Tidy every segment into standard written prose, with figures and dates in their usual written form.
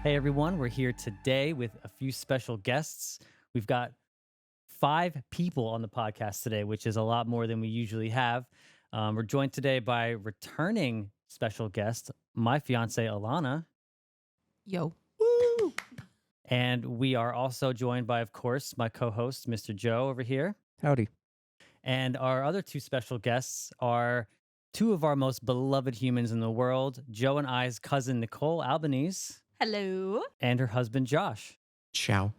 Hey everyone, we're here today with a few special guests. We've got 5 people on the podcast today, which is a lot more than we usually have. We're joined today by returning special guest, my fiance Alana, Yo. Woo! and we are also joined by, of course, my co-host, Mr. Joe, over here. Howdy. And our other 2 special guests are 2 of our most beloved humans in the world, Joe and I's cousin Nicole Albanese Hello. and her husband Josh. Ciao.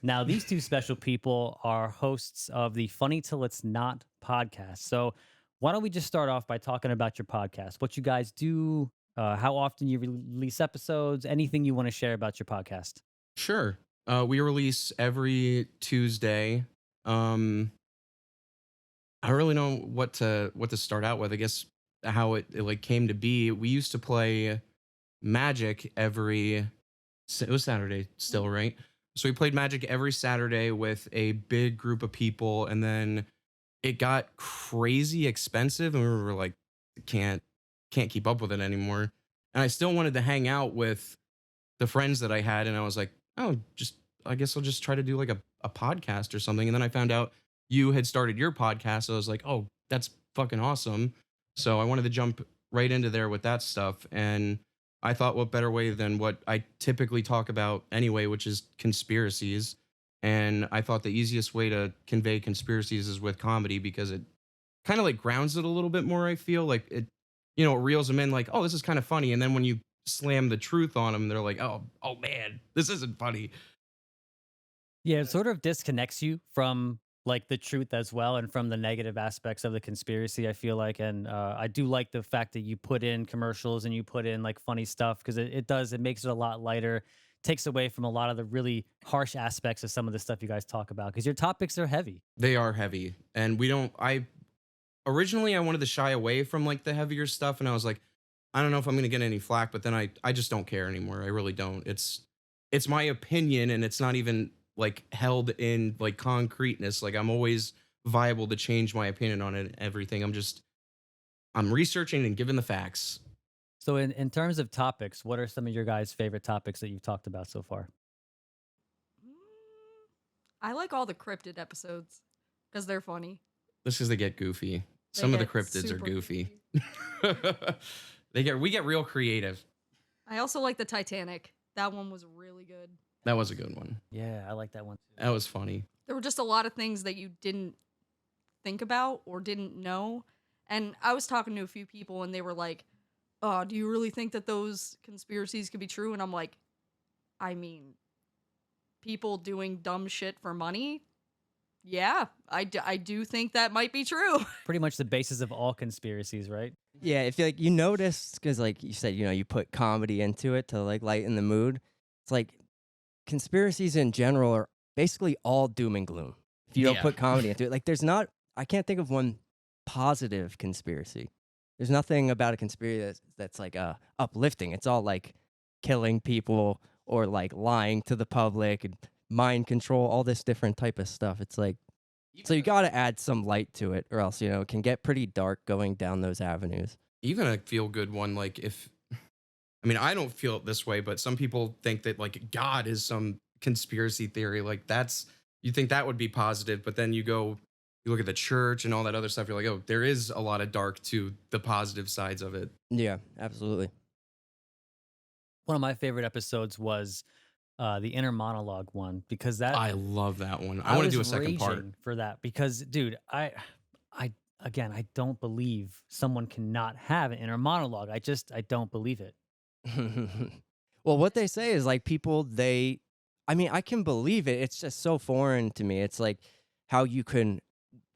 Now, these 2 special people are hosts of the Funny Till It's Not podcast. So, why don't we just start off by talking about your podcast, what you guys do, how often you release episodes, anything you want to share about your podcast? Sure. We release every Tuesday. I don't really know what to start out with. I guess how it like came to be. We used to play Magic it was Saturday still, right? So we played Magic every Saturday with a big group of people, and then it got crazy expensive, and we were like, can't keep up with it anymore. And I still wanted to hang out with the friends that I had, and I was like, oh, I guess I'll just try to do like a podcast or something. And then I found out you had started your podcast. So I was like, oh, that's fucking awesome. So I wanted to jump right into there with that stuff. And I thought, what better way than what I typically talk about anyway, which is conspiracies. And I thought the easiest way to convey conspiracies is with comedy, because it kind of like grounds it a little bit more. I feel like it reels them in like, oh, this is kind of funny. And then when you slam the truth on them, they're like, oh man, this isn't funny. Yeah, it sort of disconnects you from like the truth as well and from the negative aspects of the conspiracy, I feel like. And I do like the fact that you put in commercials and you put in like funny stuff, because it makes it a lot lighter, takes away from a lot of the really harsh aspects of some of the stuff you guys talk about, because your topics are heavy. They are heavy, and originally I wanted to shy away from like the heavier stuff, and I was like, I don't know if I'm going to get any flack, but then I just don't care anymore. I really don't. It's my opinion, and it's not even like held in like concreteness. Like I'm always viable to change my opinion on it and everything. I'm researching and giving the facts. So in terms of topics, what are some of your guys' favorite topics that you've talked about so far? I like all the cryptid episodes because they're funny. This is they get goofy. They Some of the get cryptids are super goofy. we get real creative. I also like the Titanic. That one was really good. That was a good one. Yeah, I like that one too. That was funny. There were just a lot of things that you didn't think about or didn't know. And I was talking to a few people and they were like, oh, do you really think that those conspiracies could be true? And I'm like, I mean, people doing dumb shit for money? Yeah, I do think that might be true. Pretty much the basis of all conspiracies, right? Yeah, if like you notice, because like you said, you put comedy into it to like lighten the mood. It's like conspiracies in general are basically all doom and gloom. If you don't Yeah. put comedy into it, like I can't think of one positive conspiracy. There's nothing about a conspiracy that's like uplifting. It's all like killing people or like lying to the public and mind control, all this different type of stuff. It's like, so you got to add some light to it, or else it can get pretty dark going down those avenues. Even a feel good one, like I don't feel it this way, but some people think that like God is some conspiracy theory. Like you think that would be positive, but then you look at the church and all that other stuff. You're like, oh, there is a lot of dark to the positive sides of it. Yeah, absolutely. One of my favorite episodes was the inner monologue one, because I love that one. I want to do a second part raging for that, because dude, I don't believe someone cannot have an inner monologue. I don't believe it. Well, what they say is like I can believe it. It's just so foreign to me. It's like how you can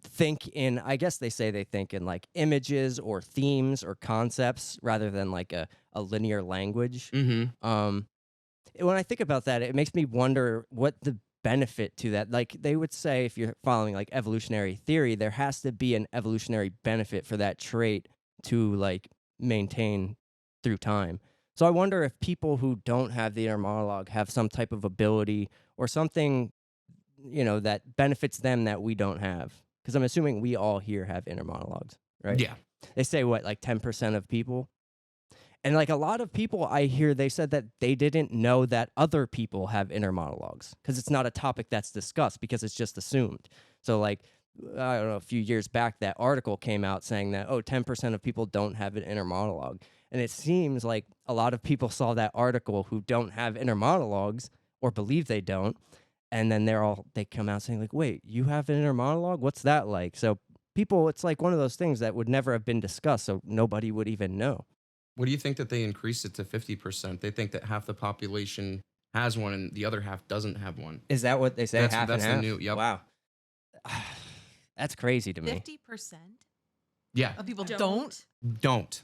think in, I guess they think in like images or themes or concepts rather than like a linear language. Mm-hmm. When I think about that, it makes me wonder what the benefit to that. Like they would say, if you're following like evolutionary theory, there has to be an evolutionary benefit for that trait to like maintain through time. So I wonder if people who don't have the inner monologue have some type of ability or something, that benefits them that we don't have. Because I'm assuming we all here have inner monologues, right? Yeah. They say what, like 10% of people? And like a lot of people I hear, they said that they didn't know that other people have inner monologues because it's not a topic that's discussed because it's just assumed. So like I don't know, a few years back, that article came out saying that 10% of people don't have an inner monologue, and it seems like a lot of people saw that article who don't have inner monologues or believe they don't, and then they come out saying like, wait, you have an inner monologue? What's that like? So people, it's like one of those things that would never have been discussed, so nobody would even know. What do you think that they increased it to 50%? They think that half the population has one and the other half doesn't have one. Is that what they say? That's- half that's and the half? new- yep. Wow. That's crazy to me. 50% Yeah, of people don't. don't.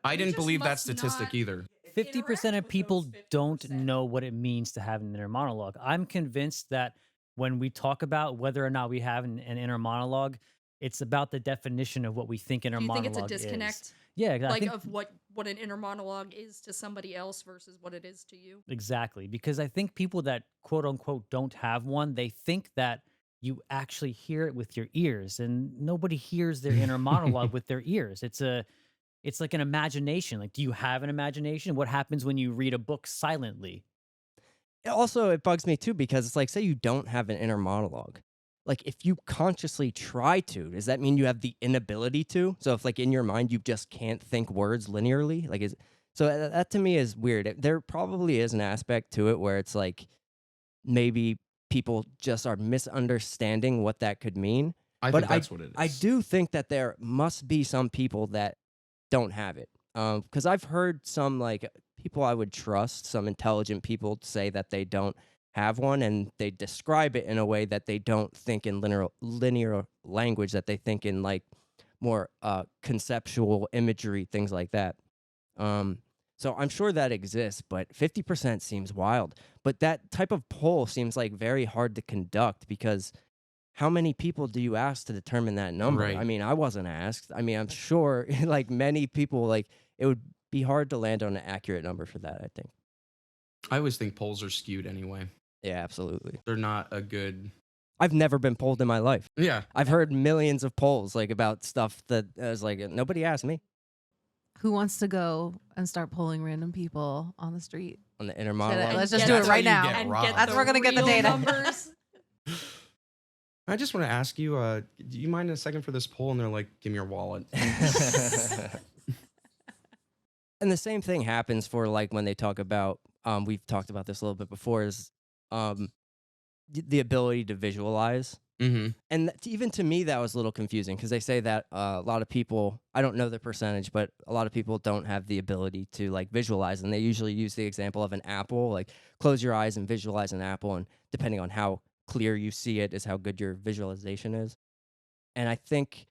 I You didn't just believe that must statistic not- either. 50% of people don't know what it means to have an inner monologue. I'm convinced that when we talk about whether or not we have an inner monologue, it's about the definition of what we think inner Do you think monologue it's a is. disconnect? Yeah, I Like think of what an inner monologue is to somebody else versus what it is to you? exactly, because I think people that quote unquote don't have one, they think that you actually hear it with your ears, and nobody hears their inner monologue with their ears. It's like an imagination. Like, do you have an imagination? What happens when you read a book silently? Also, it bugs me too because it's like, say you don't have an inner monologue. Like, if you consciously try to, does that mean you have the inability to? So, if like in your mind you just can't think words linearly, like that to me is weird. There probably is an aspect to it where it's like maybe people just are misunderstanding what that could mean. I But think that's what it is. I do think that there must be some people that don't have it. Because I've heard some like people I would trust, some intelligent people say that they don't have one, and they describe it in a way that they don't think in linear language, that they think in like more conceptual imagery, things like that. So I'm sure that exists, but 50% seems wild. But that type of poll seems like very hard to conduct because how many people do you ask to determine that number? Right. I mean, I wasn't asked. I mean, I'm sure like many people, like it would be hard to land on an accurate number for that, I think. I always think polls are skewed anyway. Yeah, absolutely. They're not a good. I've never been polled in my life. Yeah. I've heard millions of polls like about stuff that I was like, nobody asked me Who wants to go and start polling random people on the street? on the inner Should monologue. I- let's just get do the- it right That's how now. you get And robbed. get That's the where we're gonna get the real data. numbers. I just want to ask you, do you mind a second for this poll? And they're like, give me your wallet. And the same thing happens for like when they talk about we've talked about this a little bit before, is the ability to visualize. Mm-hmm. And even to me that was a little confusing because they say that a lot of people, I don't know the percentage, but a lot of people don't have the ability to like visualize, and they usually use the example of an apple, like close your eyes and visualize an apple, and depending on how clear you see it is how good your visualization is. And I think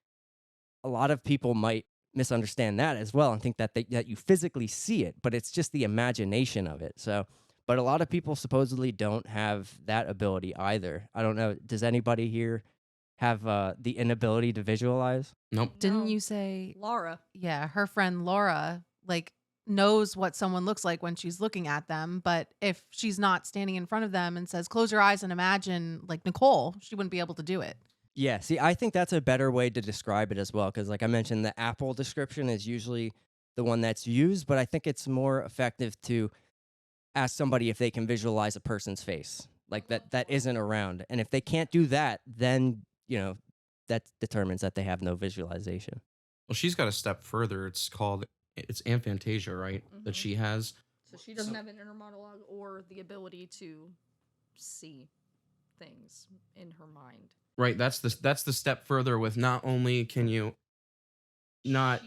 a lot of people might misunderstand that as well and think that that you physically see it, but it's just the imagination of it. So, but a lot of people supposedly don't have that ability either. I don't know. Does anybody here have the inability to visualize? Nope. Didn't No. you say, Laura? yeah, her friend Laura, like, knows what someone looks like when she's looking at them, but if she's not standing in front of them and says, close your eyes and imagine, like Nicole, she wouldn't be able to do it. Yeah, see, I think that's a better way to describe it as well, because like I mentioned, the Apple description is usually the one that's used, but I think it's more effective to ask somebody if they can visualize a person's face, like that isn't around. And if they can't do that, then, that determines that they have no visualization. Well, she's got a step further. It's aphantasia, right? That Mhm. she has. So she doesn't have an inner monologue or the ability to see things in her mind. Right. That's the step further with not only can you not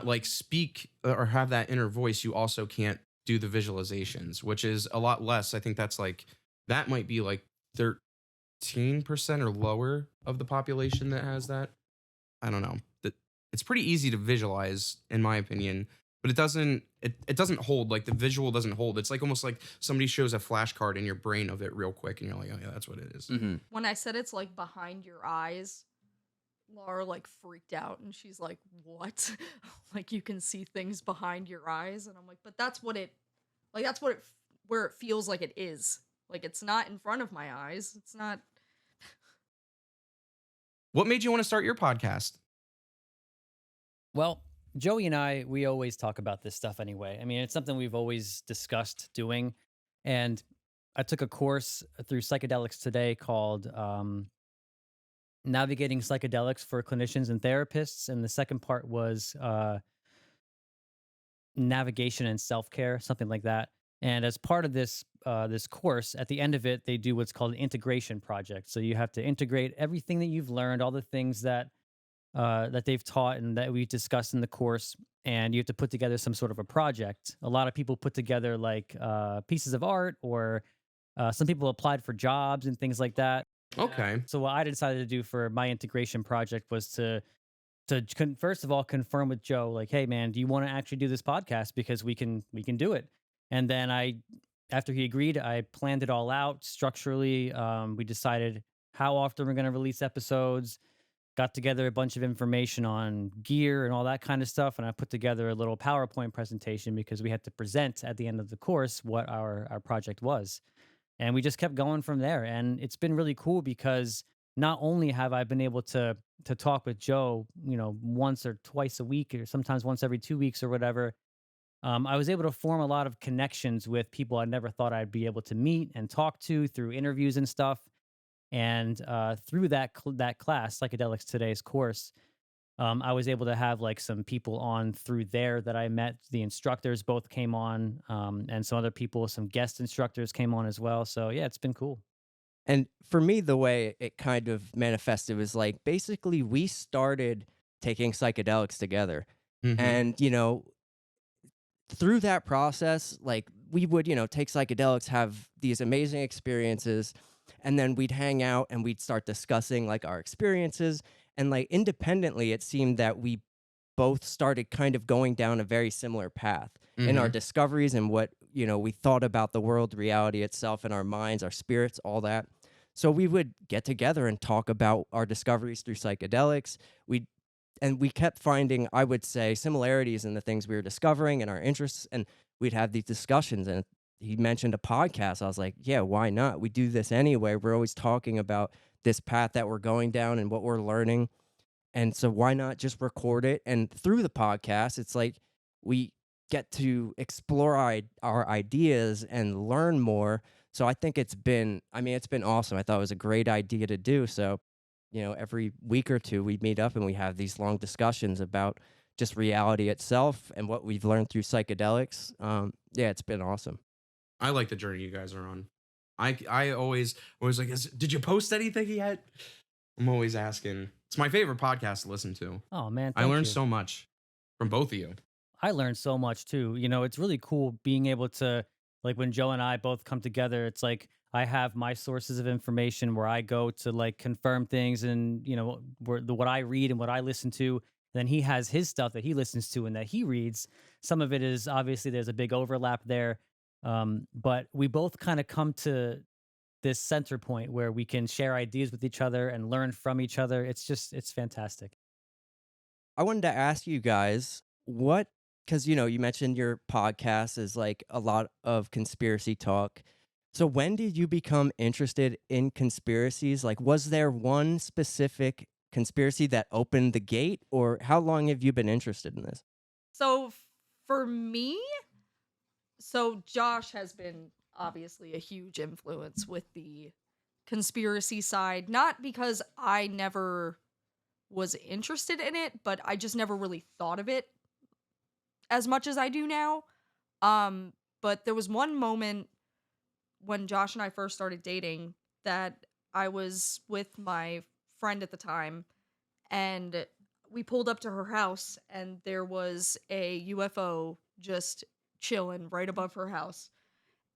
like speak or have that inner voice, you also can't do the visualizations, which is a lot less. I think that might be like 13% or lower of the population that has that. I don't know. It's pretty easy to visualize, in my opinion, but it doesn't hold. Like the visual doesn't hold. It's like almost like somebody shows a flashcard in your brain of it real quick, and you're like, oh yeah, that's what it is. Mm-hmm. When I said it's like behind your eyes, Laura like freaked out and she's like, "What?" Like you can see things behind your eyes, and I'm like, "But that's what it where it feels like it is. Like it's not in front of my eyes. It's not." What made you want to start your podcast? Well, Joey and I, we always talk about this stuff anyway. I mean, it's something we've always discussed doing. And I took a course through Psychedelics Today called Navigating Psychedelics for Clinicians and Therapists. And the second part was Navigation and Self Care, something like that. And as part of this course, at the end of it, they do what's called an integration project. So you have to integrate everything that you've learned, all the things that they've taught and that we discussed in the course, and you have to put together some sort of a project. A lot of people put together like pieces of art, or some people applied for jobs and things like that. Okay. So what I decided to do for my integration project was to first of all confirm with Joe, like, hey man, do you want to actually do this podcast, because we can do it. And then after he agreed, I planned it all out structurally. We decided how often we're going to release episodes, got together a bunch of information on gear and all that kind of stuff, and I put together a little PowerPoint presentation because we had to present at the end of the course what our project was. And we just kept going from there. And it's been really cool because not only have I been able to talk with Joe, once or twice a week, or sometimes once every 2 weeks or whatever, I was able to form a lot of connections with people I never thought I'd be able to meet and talk to through interviews and stuff. And through that class, Psychedelics Today's course, I was able to have like some people on through there that I met. The instructors both came on, and some other people, some guest instructors came on as well. So yeah, it's been cool. And for me, the way it kind of manifested was like basically we started taking psychedelics together. Mhm. And, through that process, like we would, take psychedelics, have these amazing experiences, and then we'd hang out and we'd start discussing like our experiences. And like independently, it seemed that we both started kind of going down a very similar path in our Mhm. discoveries and what, we thought about the world, reality itself, in our minds, our spirits, all that. So we would get together and talk about our discoveries through psychedelics. We kept finding, I would say, similarities in the things we were discovering and our interests, and we'd have these discussions. And he mentioned a podcast. I was like, yeah, why not? We do this anyway. We're always talking about this path that we're going down and what we're learning. And so why not just record it? And through the podcast, it's like we get to explore our ideas and learn more. So I think it's been awesome. I thought it was a great idea to do. So, every week or two we meet up and we have these long discussions about just reality itself and what we've learned through psychedelics. Yeah, it's been awesome. I like the journey you guys are on. I always like, did you post anything yet? I'm always asking. It's my favorite podcast to listen to. Oh man, I thank learned you. so much from both of you. I learned so much too. It's really cool being able to, like, when Joe and I both come together, it's like I have my sources of information where I go to like confirm things, and what I read and what I listen to. Then he has his stuff that he listens to and that he reads. Some of it is obviously there's a big overlap there, but we both kind of come to this center point where we can share ideas with each other and learn from each other. It's fantastic. I wanted to ask you guys because you mentioned your podcast is like a lot of conspiracy talk. So when did you become interested in conspiracies? Like, was there one specific conspiracy that opened the gate, or how long have you been interested in this? So for me, so Josh has been obviously a huge influence with the conspiracy side, not because I never was interested in it, but I just never really thought of it as much as I do now. But there was one moment when Josh and I first started dating that I was with my friend at the time, and we pulled up to her house and there was a UFO just chilling right above her house.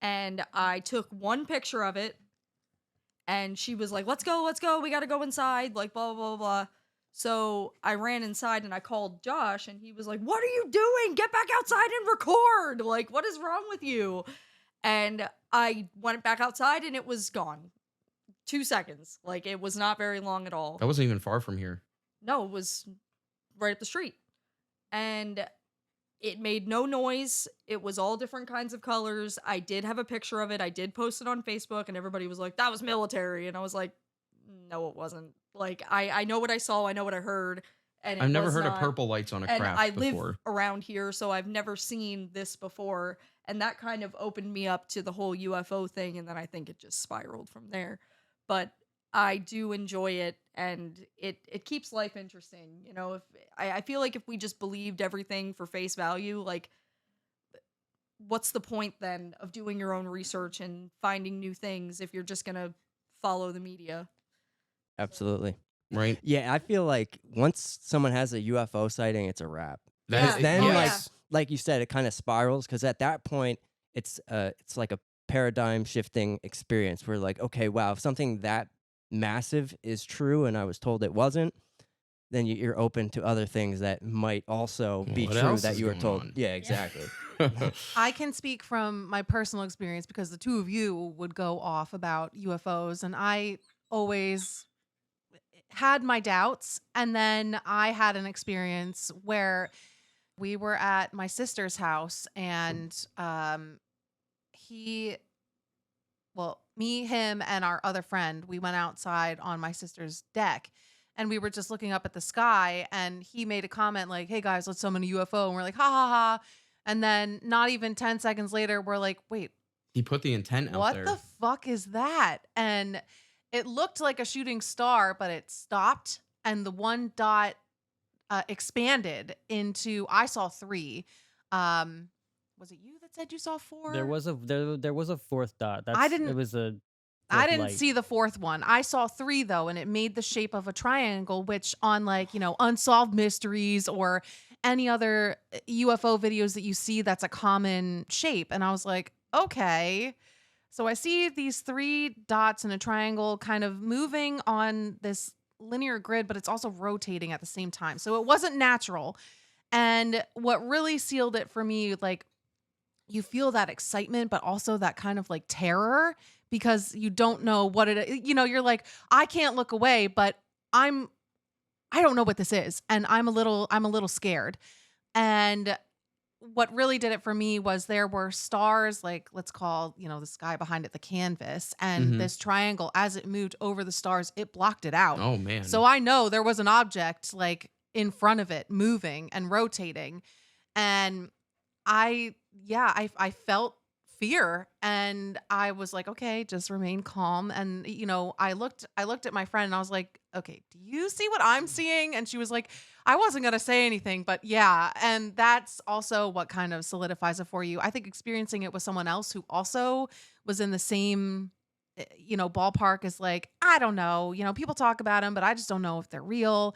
And I took one picture of it, and she was like, let's go, we gotta go inside, like blah, blah, blah, blah. So I ran inside and I called Josh, and he was like, what are you doing? Get back outside and record. Like, what is wrong with you? And I went back outside and it was gone. 2 seconds. Like, it was not very long at all. That wasn't even far from here. No, it was right up the street. And it made no noise. It was all different kinds of colors. I did have a picture of it. I did post it on Facebook, and everybody was like, that was military. And I was like, no, it wasn't. Like, I know what I saw. I know what I heard. and I've it never was heard of not- purple lights on a and craft I live before. around here, so I've never seen this before, and that kind of opened me up to the whole UFO thing, and then I think it just spiraled from there. But I do enjoy it, and it keeps life interesting. You know, if I feel like if we just believed everything for face value, like what's the point then of doing your own research and finding new things if you're just gonna follow the media? Absolutely. Right? Yeah, I feel like once someone has a UFO sighting, it's a wrap. That Because is- then, yes. like you said, it kind of spirals. Because at that point, it's like a paradigm shifting experience. Where like, okay, wow, if something that massive is true, and I was told it wasn't, then you're open to other things that might also be What true else that is you were going told. on? Yeah, exactly. I can speak from my personal experience because the two of you would go off about UFOs, and I always had my doubts. And then I had an experience where we were at my sister's house, and he, well, me, him, and our other friend, we went outside on my sister's deck. And we were just looking up at the sky, and he made a comment like, "Hey guys, let's summon a UFO." And we're like, "Ha ha ha." And then not even 10 seconds later, we're like, "Wait, He put the intent out what there. the fuck is that?" And it looked like a shooting star, but it stopped, and the one dot expanded into, I saw three. Was it you that said you saw four? There was a fourth dot. didn't- It was a. I fourth didn't light. see the fourth one. I saw three though, and it made the shape of a triangle, which on like, Unsolved Mysteries or any other UFO videos that you see, that's a common shape. And I was like, okay. So I see these three dots in a triangle kind of moving on this linear grid, but it's also rotating at the same time. So it wasn't natural. And what really sealed it for me, like, you feel that excitement, but also that kind of like terror because you don't know what you're like, I can't look away, but I don't know what this is. And I'm a little scared. And what really did it for me was there were stars, like let's call, the sky behind it, the canvas, and Mhm. this triangle, as it moved over the stars, it blocked it out. Oh man. So I know there was an object like in front of it moving and rotating. And I felt fear, and I was like, okay, just remain calm. And I looked at my friend and I was like, okay, do you see what I'm seeing? And she was like, I wasn't going to say anything, but yeah. And that's also what kind of solidifies it for you. I think experiencing it with someone else who also was in the same ballpark is like, I don't know, people talk about them, but I just don't know if they're real.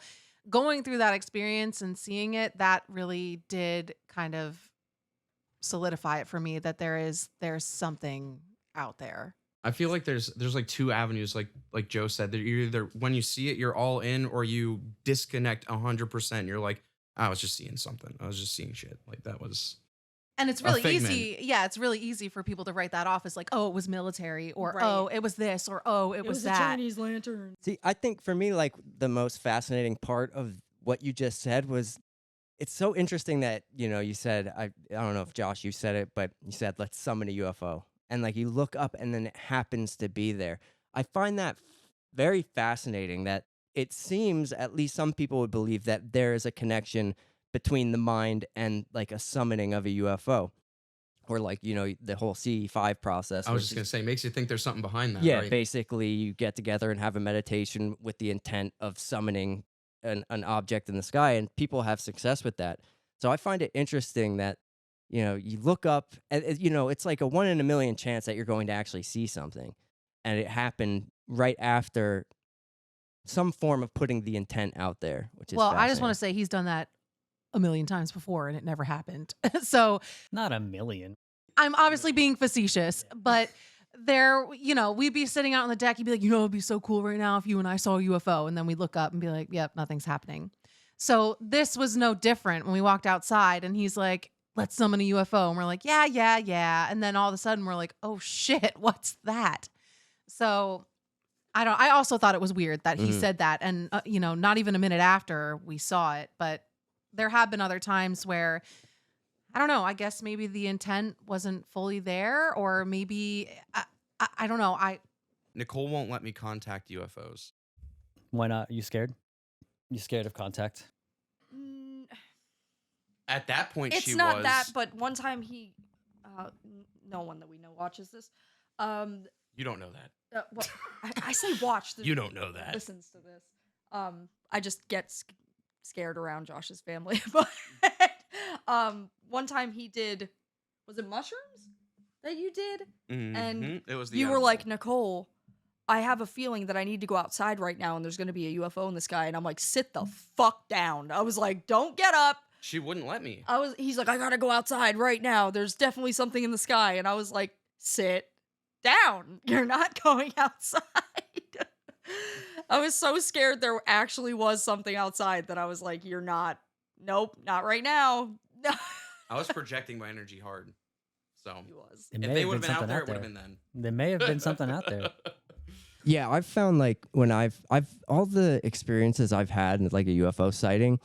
Going through that experience and seeing it, that really did kind of solidify it for me that there's something out there. I feel like there's like two avenues, like Joe said, that you're either when you see it, you're all in, or you disconnect 100%. You're like, I was just seeing something. I was just seeing shit. Like that was. And it's A really figment. easy. Yeah, it's really easy for people to write that off as like, oh, it was military, or Right. oh, it was this, or oh, it was that. Chinese lantern. See, I think for me, like the most fascinating part of what you just said was it's so interesting that, you said, I don't know if Josh, you said it, but you said, let's summon a UFO. And like you look up and then it happens to be there. I find that very fascinating that it seems, at least some people would believe, that there is a connection between the mind and like a summoning of a UFO. Or like, the whole CE5 process. I was which just is- gonna say, makes you think there's something behind that. yeah, Right? basically you get together and have a meditation with the intent of summoning an object in the sky, and people have success with that. So I find it interesting that, you look up and, it's like a 1 in a million chance that you're going to actually see something. And it happened right after some form of putting the intent out there, which is Well, I just want to fascinating. say he's done that a million times before and it never happened. So Not a million. I'm obviously being facetious, but we'd be sitting out on the deck. You'd be like, it'd be so cool right now if you and I saw a UFO. And then we look up and be like, yep, nothing's happening. So this was no different when we walked outside and he's like, let's summon a UFO. And we're like, yeah. And then all of a sudden we're like, oh shit, what's that? So I also thought it was weird that he Mhm. said that. And, not even a minute after we saw it, but there have been other times where, I don't know, I guess maybe the intent wasn't fully there, or maybe, I don't know. Nicole won't let me contact UFOs. Why not? You scared? You scared of contact? At that point, It's she not was. that, but one time no one that we know watches this. You don't know that. Well, I say watch. You don't know that. Listens to this. I just get scared around Josh's family. But one time he did, was it mushrooms that you did? And it was the you were edible. like, Nicole, I have a feeling that I need to go outside right now and there's going to be a UFO in the sky. And I'm like, sit the fuck down. I was like, don't get up. She wouldn't let me. He's like, I gotta go outside right now. There's definitely something in the sky. And I was like, sit down. You're not going outside. I was so scared there actually was something outside that I was like, you're not. Nope, not right now. I was projecting my energy hard. So He was. It if may they have would been have been out something there, it out would have there. been then. There may have been something out there. Yeah, I've found like when I've all the experiences I've had in like a UFO sighting,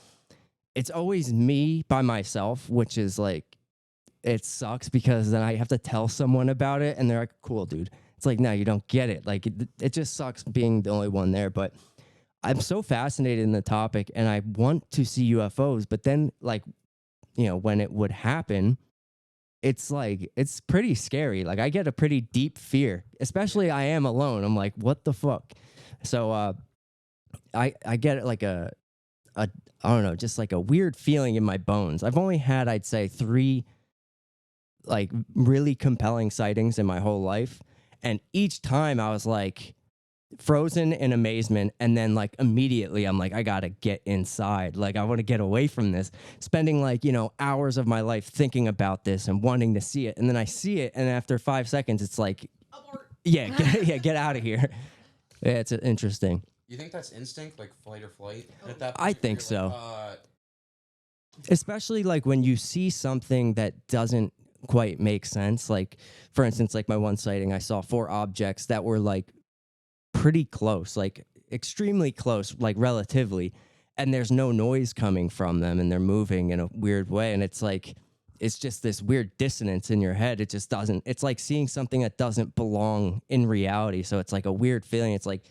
it's always me by myself, which is like, it sucks because then I have to tell someone about it and they're like, cool, dude. It's like, no, you don't get it. Like, it just sucks being the only one there. But I'm so fascinated in the topic and I want to see UFOs. But then, like, you know, when it would happen, it's like, it's pretty scary. Like, I get a pretty deep fear, especially I am alone. I'm like, what the fuck? So, I get like I don't know, just like a weird feeling in my bones. I've only had, I'd say, 3 like really compelling sightings in my whole life. And each time I was like frozen in amazement. And then like immediately I'm like, I gotta get inside. Like I want to get away from this, spending like, you know, hours of my life thinking about this and wanting to see it. And then I see it. And after 5 seconds, it's like, yeah, get out of here. Yeah, it's interesting. You think that's instinct, like fight or flight? At that I point, think you're so. like, Especially like when you see something that doesn't quite make sense. Like, for instance, like my one sighting, I saw 4 objects that were like pretty close, like extremely close, like relatively, and there's no noise coming from them and they're moving in a weird way. And it's like, it's just this weird dissonance in your head. It just doesn't, it's like seeing something that doesn't belong in reality. So it's like a weird feeling. It's like,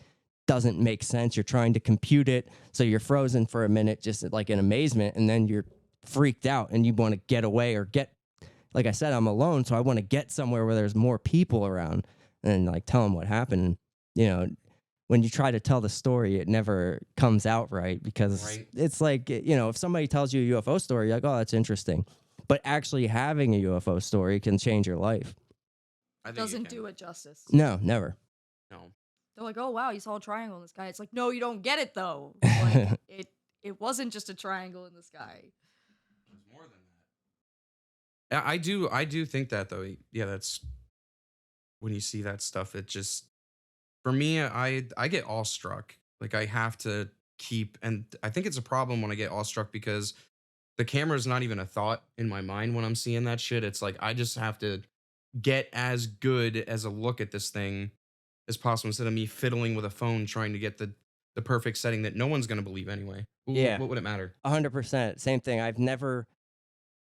doesn't make sense. You're trying to compute it. So you're frozen for a minute, just like in amazement. And then you're freaked out and you want to get away or get, like I said, I'm alone. So I want to get somewhere where there's more people around and like tell them what happened. And, you know, when you try to tell the story, it never comes out right because Right. it's like, you know, if somebody tells you a UFO story, you're like, oh, that's interesting. But actually having a UFO story can change your life. I think you Doesn't can. do it justice. No, never. No. They're like, oh wow, you saw a triangle in the sky. It's like, no, you don't get it though. Like, it wasn't just a triangle in the sky. There's more than that. Yeah, I do think that though. Yeah, that's when you see that stuff. It just, for me, I get awestruck. Like I have to keep, and I think it's a problem when I get awestruck because the camera's not even a thought in my mind when I'm seeing that shit. It's like I just have to get as good as a look at this thing as possible instead of me fiddling with a phone trying to get the perfect setting that no one's going to believe anyway. Yeah. What would it matter? 100%. Same thing. I've never,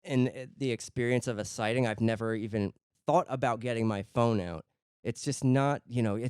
in the experience of a sighting, I've never even thought about getting my phone out. It's just not, you know,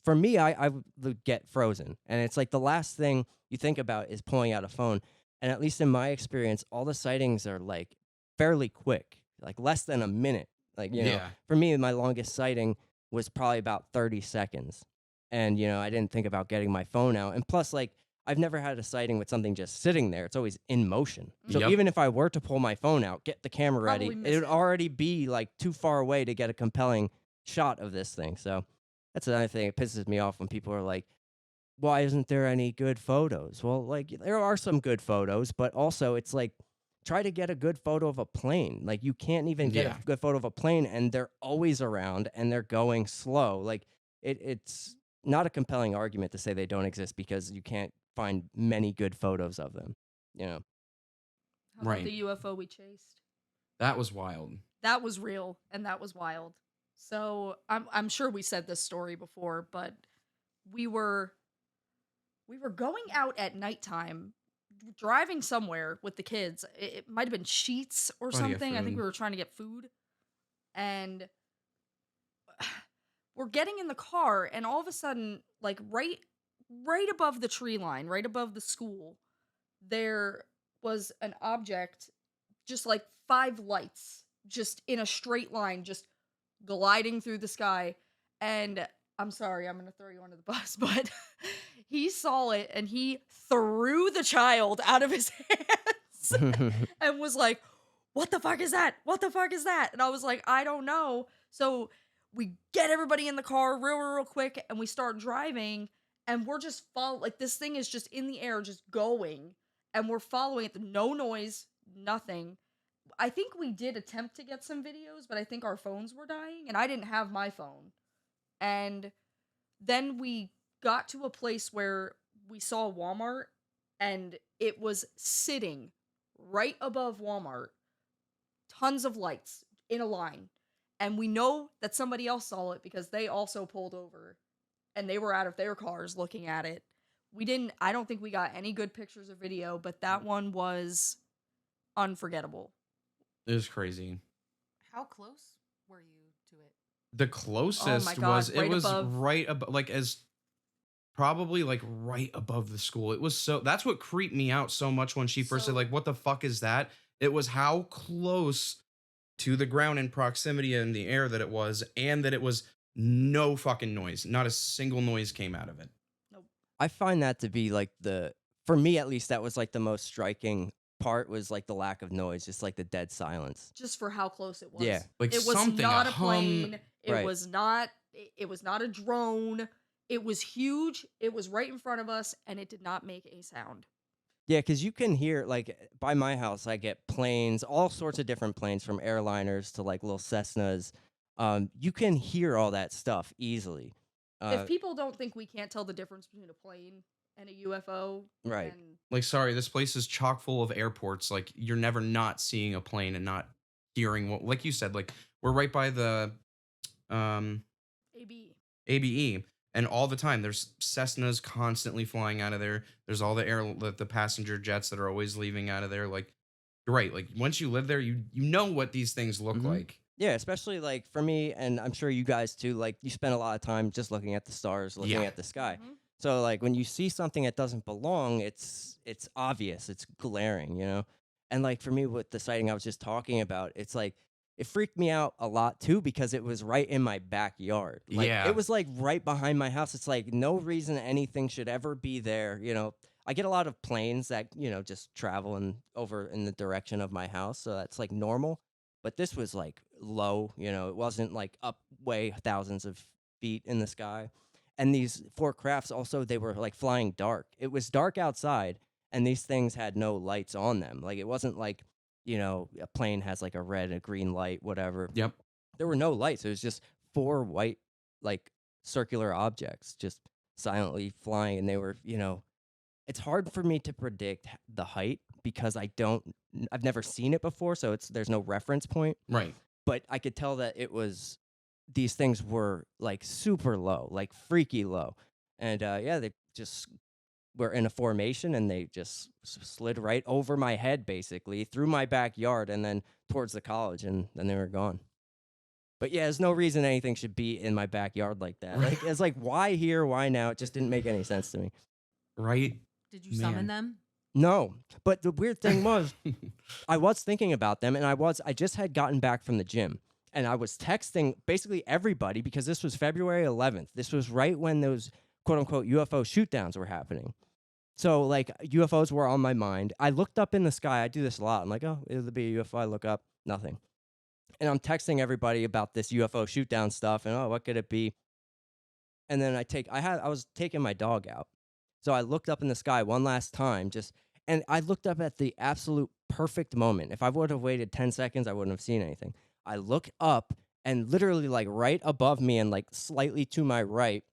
for me, I would get frozen. And it's like the last thing you think about is pulling out a phone. And at least in my experience, all the sightings are like fairly quick, like less than a minute. Like, you know, Yeah. for me, my longest sighting was probably about 30 seconds. And, you know, I didn't think about getting my phone out. And plus, like, I've never had a sighting with something just sitting there. It's always in motion. So Yep. even if I were to pull my phone out, get the camera ready, Probably miss it would it. already be like too far away to get a compelling shot of this thing. So that's another thing. It pisses me off when people are like, why isn't there any good photos? Well, like, there are some good photos, but also it's like, try to get a good photo of a plane. Like, you can't even get Yeah. a good photo of a plane, and they're always around and they're going slow. Like, it's not a compelling argument to say they don't exist because you can't find many good photos of them. You know, How Right. about the UFO we chased? That was wild. That was real and that was wild. So I'm sure we said this story before, but we were going out at nighttime, driving somewhere with the kids. It might have been Sheets or Trying to get something. I think food. we were trying to get food, and we're getting in the car, and all of a sudden, like right above the tree line, right above the school, there was an object just like 5 lights just in a straight line, just gliding through the sky. And I'm sorry, I'm gonna throw you under the bus, but he saw it and he threw the child out of his hands and was like, "What the fuck is that? What the fuck is that?" And I was like, "I don't know." So we get everybody in the car real quick and we start driving, and we're just like, this thing is just in the air, just going, and we're following it. No noise, nothing. I think we did attempt to get some videos, but I think our phones were dying and I didn't have my phone. And then we got to a place where we saw Walmart and it was sitting right above Walmart. Tons of lights in a line. And we know that somebody else saw it because they also pulled over and they were out of their cars looking at it. I don't think we got any good pictures or video, but that one was unforgettable. It was crazy. How close were you to it? The closest Oh God, was it right was above. right above, like as probably like right above the school. It was so that's what creeped me out so much when she first said So- like, "What the fuck is that?" It was how close to the ground in proximity in the air that it was, and that it was no fucking noise. Not a single noise came out of it. I find that to be like for me at least, that was like the most striking part was like the lack of noise, just like the dead silence. Just for how close it was. Yeah. Like It was something, not a a hum. plane. It Right. was not a drone. It was huge. It was right in front of us and it did not make a sound. Yeah, because you can hear like by my house, I get planes, all sorts of different planes from airliners to like little Cessnas. You can hear all that stuff easily. If people don't think we can't tell the difference between a plane and a UFO, Right. then Like, sorry, this place is chock full of airports. Like, you're never not seeing a plane and not hearing what, like you said, like we're right by the AB. ABE, and all the time there's Cessnas constantly flying out of there. There's all the passenger jets that are always leaving out of there. Like, you're right. Like, once you live there, you know what these things look Mhm. like. Yeah, especially like for me, and I'm sure you guys too, like you spend a lot of time just looking at the stars, looking Yeah. at the sky. Mhm. So like when you see something that doesn't belong, it's obvious, it's glaring, you know? And like for me with the sighting I was just talking about, it's like it freaked me out a lot too because it was right in my backyard. Like Yeah. it was like right behind my house. It's like no reason anything should ever be there, you know. I get a lot of planes that, you know, just travel over in the direction of my house, so that's like normal. But this was like low, you know, it wasn't like up way thousands of feet in the sky. And these 4 crafts also, they were like flying dark. It was dark outside and these things had no lights on them. Like it wasn't like, you know, a plane has like a red, a green light, whatever. Yep. There were no lights. It was just 4 white, like circular objects just silently flying. And they were, you know, it's hard for me to predict the height because I've never seen it before. So there's no reference point. Right. But I could tell that these things were like super low, like freaky low. And yeah, they just were in a formation and they just slid right over my head, basically through my backyard and then towards the college, and then they were gone. But yeah, there's no reason anything should be in my backyard like that. Right. Like, it's like, why here? Why now? It just didn't make any sense to me. Right. Did you summon Man. them? No, but the weird thing was, I was thinking about them, and I just had gotten back from the gym, and I was texting basically everybody because this was February 11th. This was right when those quote unquote UFO shoot downs were happening. So like UFOs were on my mind. I looked up in the sky. I do this a lot. I'm like, oh, it'll be a UFO. I look up, nothing. And I'm texting everybody about this UFO shoot down stuff, and oh, what could it be? And then I was taking my dog out. So I looked up in the sky one last time, and I looked up at the absolute perfect moment. If I would have waited 10 seconds, I wouldn't have seen anything. I look up, and literally like right above me and like slightly to my right,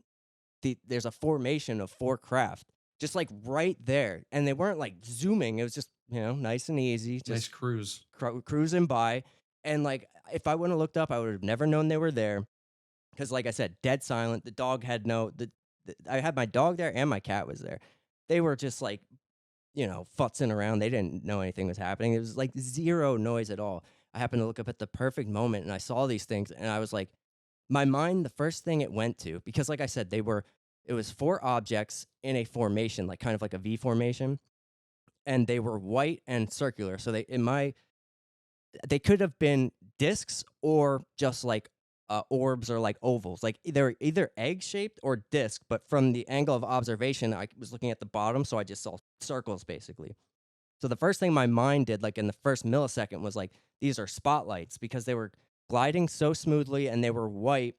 there's a formation of 4 craft, just like right there. And they weren't like zooming. It was just, you know, nice and easy, Nice just cruise. cruising by. And like, if I wouldn't have looked up, I would have never known they were there. Because like I said, dead silent. The dog had I had my dog there and my cat was there. They were just like, you know, futzing around. They didn't know anything was happening. It was like zero noise at all. I happened to look up at the perfect moment and I saw these things and I was like, my mind, the first thing it went to, because like I said, it was 4 objects in a formation, like kind of like a V formation. And they were white and circular. So in my they could have been discs or just like orbs or like ovals. Like they're either egg shaped or disc, but from the angle of observation, I was looking at the bottom, so I just saw circles basically. So the first thing my mind did, like in the first millisecond, was like, these are spotlights because they were gliding so smoothly and they were white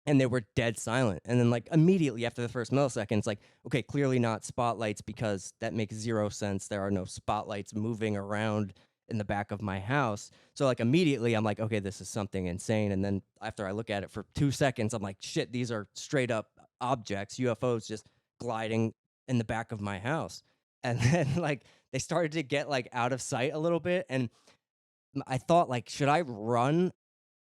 and they were dead silent. And then, like, immediately after the first millisecond, it's like, okay, clearly not spotlights because that makes zero sense. There are no spotlights moving around in the back of my house. So, like, immediately I'm like, okay, this is something insane. And then after I look at it for 2 seconds, I'm like, shit, these are straight up objects, UFOs just gliding in the back of my house. And then, like, they started to get like out of sight a little bit. And I thought, like, should I run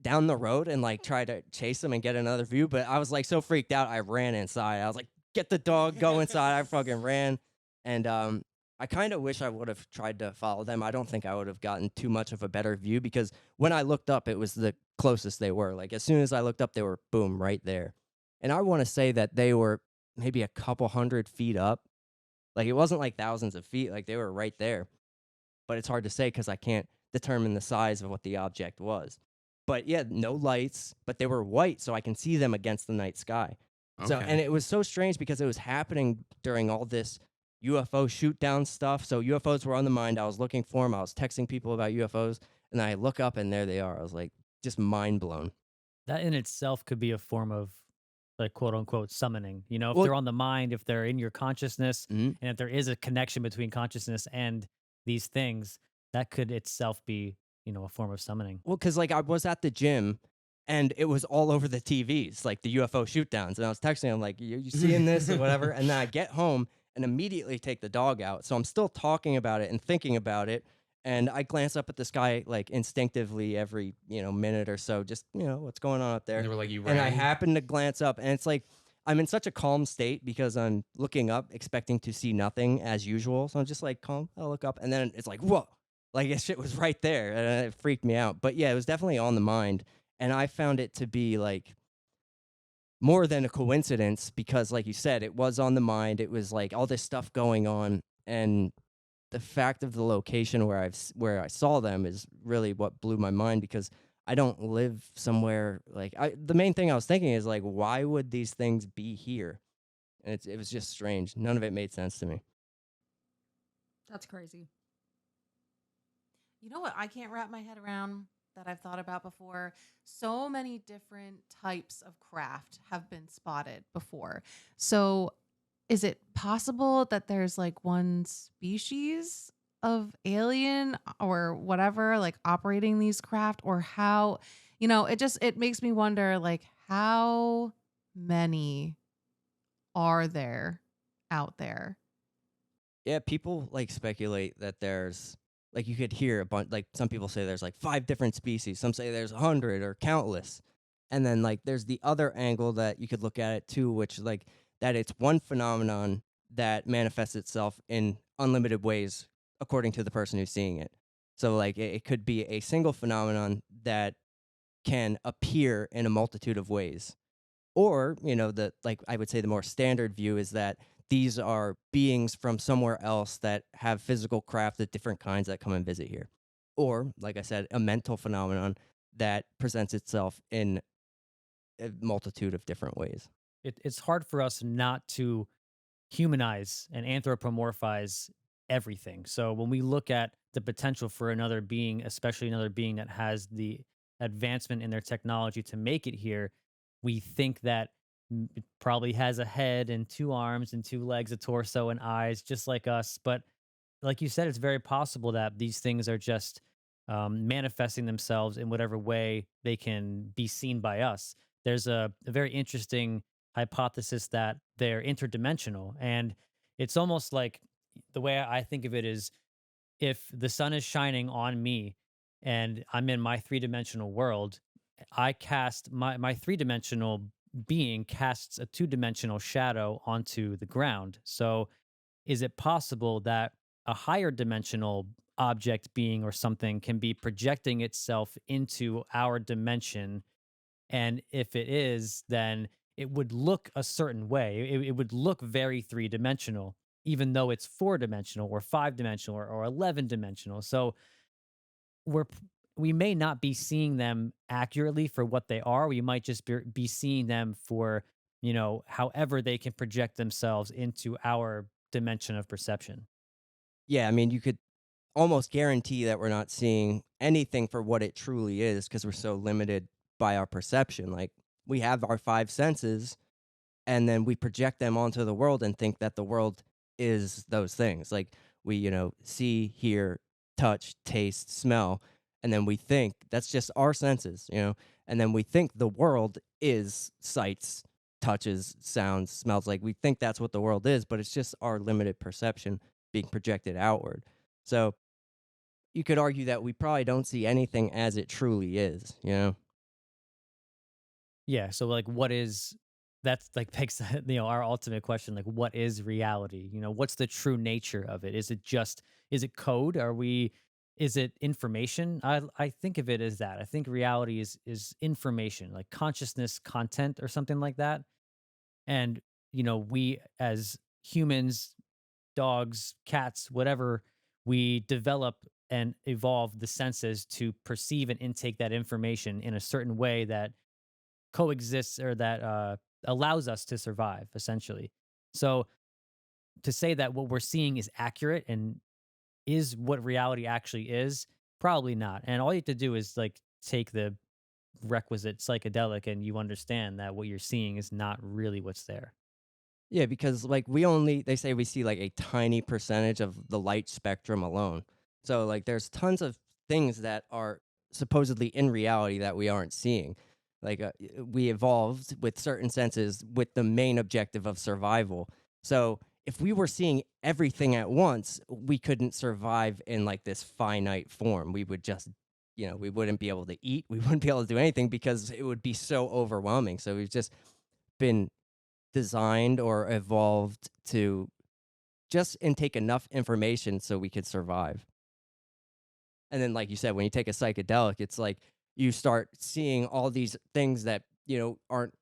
down the road and like try to chase them and get another view? But I was like so freaked out, I ran inside. I was like, get the dog, go inside. I fucking ran. And I kind of wish I would have tried to follow them. I don't think I would have gotten too much of a better view because when I looked up, it was the closest they were. Like, as soon as I looked up, they were boom right there. And I want to say that they were maybe a couple 100 feet up. Like, it wasn't like thousands of feet, like they were right there. But it's hard to say because I can't determine the size of what the object was. But yeah, no lights, but they were white, so I can see them against the night sky. So, Okay. and it was so strange because it was happening during all this UFO shoot down stuff. So UFOs were on the mind. I was looking for them. I was texting people about UFOs, and I look up and there they are. I was like, just mind blown. That in itself could be a form of like quote unquote summoning. You know, if Well, they're on the mind, if they're in your consciousness, mhm. and if there is a connection between consciousness and these things, that could itself be, you know, a form of summoning. Well, because like I was at the gym and it was all over the TVs, like the UFO shoot downs. And I was texting him, like, you seeing this or whatever? And then I get home and immediately take the dog out. So I'm still talking about it and thinking about it. And I glance up at the sky like instinctively every, minute or so, just, what's going on up And there. they were like, you And I ran. happen to glance up and it's like I'm in such a calm state because I'm looking up, expecting to see nothing as usual. So I'm just like calm. I look up and then it's like, whoa, like this shit was right there. And it freaked me out. But yeah, it was definitely on the mind. And I found it to be like more than a coincidence because, like you said, it was on the mind. It was like all this stuff going on. And the fact of the location where I saw them is really what blew my mind because I don't live somewhere like the main thing I was thinking is like, why would these things be here? And it was just strange. None of it made sense to me. That's crazy. You know what I can't wrap my head around that I've thought about before? So many different types of craft have been spotted before. So is it possible that there's like one species of alien or whatever like operating these craft, or how, it makes me wonder like how many are there out there? Yeah, people like speculate that there's like you could hear a bunch. Like some people say there's like 5 different species. Some say there's 100 or countless. And then like there's the other angle that you could look at it too, which like that it's one phenomenon that manifests itself in unlimited ways according to the person who's seeing it. So like it could be a single phenomenon that can appear in a multitude of ways. Or, the like I would say the more standard view is that these are beings from somewhere else that have physical craft of different kinds that come and visit here. Or, like I said, a mental phenomenon that presents itself in a multitude of different ways. It's hard for us not to humanize and anthropomorphize everything. So when we look at the potential for another being, especially another being that has the advancement in their technology to make it here, we think that it probably has a head and 2 arms and 2 legs, a torso and eyes, just like us. But like you said, it's very possible that these things are just manifesting themselves in whatever way they can be seen by us. There's a very interesting hypothesis that they're interdimensional. And it's almost like the way I think of it is if the sun is shining on me and I'm in my 3 dimensional world, I cast my 3 dimensional being casts a 2 dimensional shadow onto the ground. So is it possible that a higher dimensional object being or something can be projecting itself into our dimension? And if it is, then it would look a certain way. It would look very 3 dimensional, even though it's 4 dimensional or 5 dimensional or 11 dimensional. So we're we may not be seeing them accurately for what they are. We might just be seeing them for, however they can project themselves into our dimension of perception. Yeah, I mean, you could almost guarantee that we're not seeing anything for what it truly is because we're so limited by our perception. Like, we have our five senses, and then we project them onto the world and think that the world is those things. Like, we, see, hear, touch, taste, smell, and then we think that's just our senses, and then we think the world is sights, touches, sounds, smells. Like, we think that's what the world is, but it's just our limited perception being projected outward. So you could argue that we probably don't see anything as it truly is. Yeah. So like, that's like begs our ultimate question, like what is reality? What's the true nature of it? Is it code? Is it information? I think of it as that. I think reality is information, like consciousness content or something like that. And, we as humans, dogs, cats, whatever, we develop and evolve the senses to perceive and intake that information in a certain way that coexists or that allows us to survive, essentially. So to say that what we're seeing is accurate and is what reality actually is, probably not. And all you have to do is like take the requisite psychedelic and you understand that what you're seeing is not really what's there. Yeah, because like they say we see like a tiny percentage of the light spectrum alone. So like there's tons of things that are supposedly in reality that we aren't seeing. Like we evolved with certain senses with the main objective of survival. So if we were seeing everything at once, we couldn't survive in like this finite form. We would just, we wouldn't be able to eat. We wouldn't be able to do anything because it would be so overwhelming. So we've just been designed or evolved to just intake enough information so we could survive. And then, like you said, when you take a psychedelic, it's like you start seeing all these things that aren't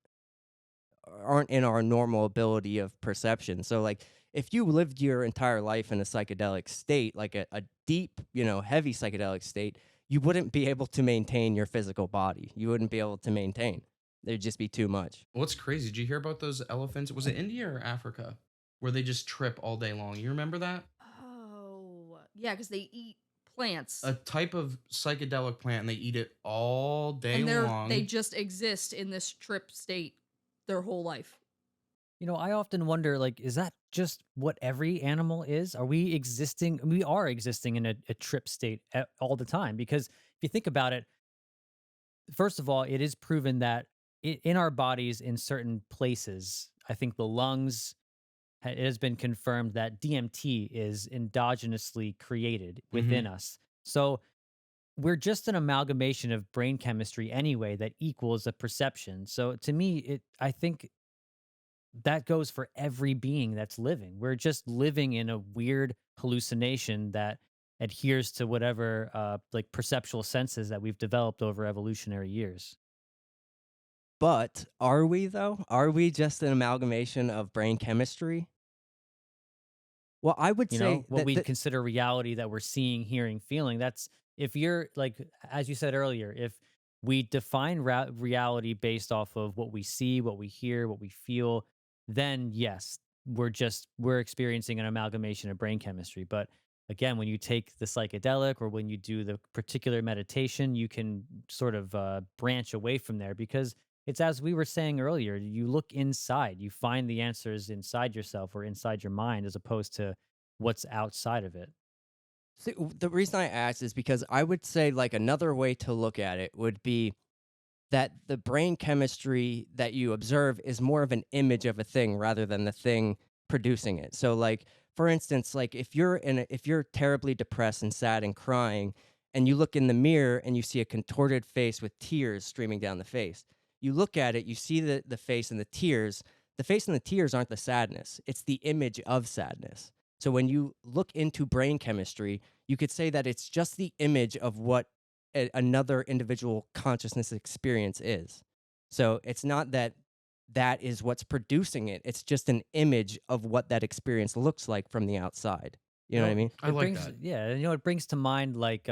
in our normal ability of perception. So, like if you lived your entire life in a psychedelic state, like a deep, heavy psychedelic state, you wouldn't be able to maintain your physical body. You wouldn't be able to maintain. There'd just be too much. What's crazy? Did you hear about those elephants? Was it India or Africa where they just trip all day long? You remember that? Oh, yeah, because they eat plants. A type of psychedelic plant, and they eat it all day and long. they just exist in this trip state their whole life. I often wonder, like, is that just what every animal is? Are we existing? We are existing in a trip state all the time. Because if you think about it, first of all, it is proven that in our bodies, in certain places, I think the lungs, it has been confirmed that DMT is endogenously created within us. So we're just an amalgamation of brain chemistry anyway that equals a perception. So to me, I think that goes for every being that's living. We're just living in a weird hallucination that adheres to whatever like perceptual senses that we've developed over evolutionary years. But are we though? Are we just an amalgamation of brain chemistry? Well, I would say What that we consider reality that we're seeing, hearing, feeling. That's if you're like, as you said earlier, if we define reality based off of what we see, what we hear, what we feel, then yes, we're experiencing an amalgamation of brain chemistry. But again, when you take the psychedelic or when you do the particular meditation, you can sort of branch away from there because it's as we were saying earlier, you look inside, you find the answers inside yourself or inside your mind as opposed to what's outside of it. See, the reason I asked is because I would say like another way to look at it would be that the brain chemistry that you observe is more of an image of a thing rather than the thing producing it. So like for instance, like if you're terribly depressed and sad and crying and you look in the mirror and you see a contorted face with tears streaming down the face. You look at it, you see the face and the tears. The face and the tears aren't the sadness. It's the image of sadness. So when you look into brain chemistry, you could say that it's just the image of what another individual consciousness experience is. So it's not that that is what's producing it. It's just an image of what that experience looks like from the outside. You know what I mean? I like brings, that. Yeah, it brings to mind like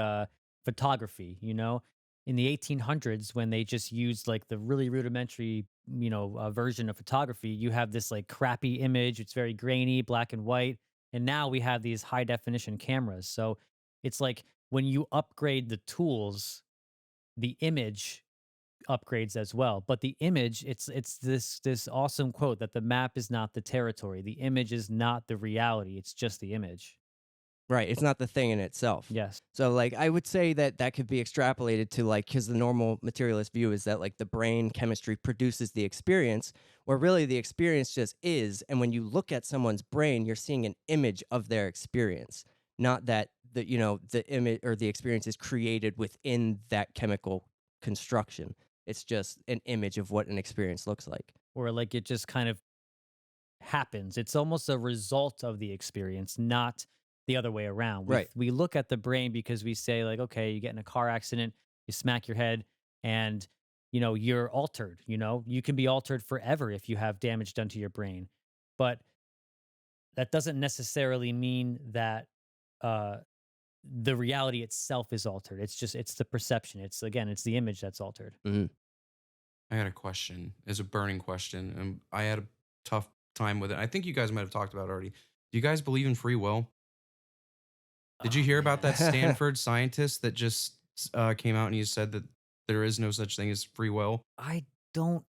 photography, you know? In the 1800s, when they just used like the really rudimentary, version of photography, you have this like crappy image. It's very grainy, black and white. And now we have these high definition cameras. So it's like when you upgrade the tools, the image upgrades as well. But the image, it's this awesome quote that the map is not the territory. The image is not the reality. It's just the image. Right. It's not the thing in itself. Yes. So, like, I would say that that could be extrapolated to, like, because the normal materialist view is that, like, the brain chemistry produces the experience, where really the experience just is. And when you look at someone's brain, you're seeing an image of their experience, not that the image or the experience is created within that chemical construction. It's just an image of what an experience looks like. Or like it just kind of happens. It's almost a result of the experience, not the other way around. Right. We look at the brain because we say like, okay, you get in a car accident, you smack your head, and you're altered. You can be altered forever if you have damage done to your brain, but that doesn't necessarily mean that uh, the reality itself is altered. It's the perception. It's the image that's altered. Mhm. I had a question. It's a burning question, and I had a tough time with it. I think you guys might have talked about it already. Do you guys believe in free will? Did you Oh hear about that man. Stanford scientist that just came out and he said that there is no such thing as free will? I don't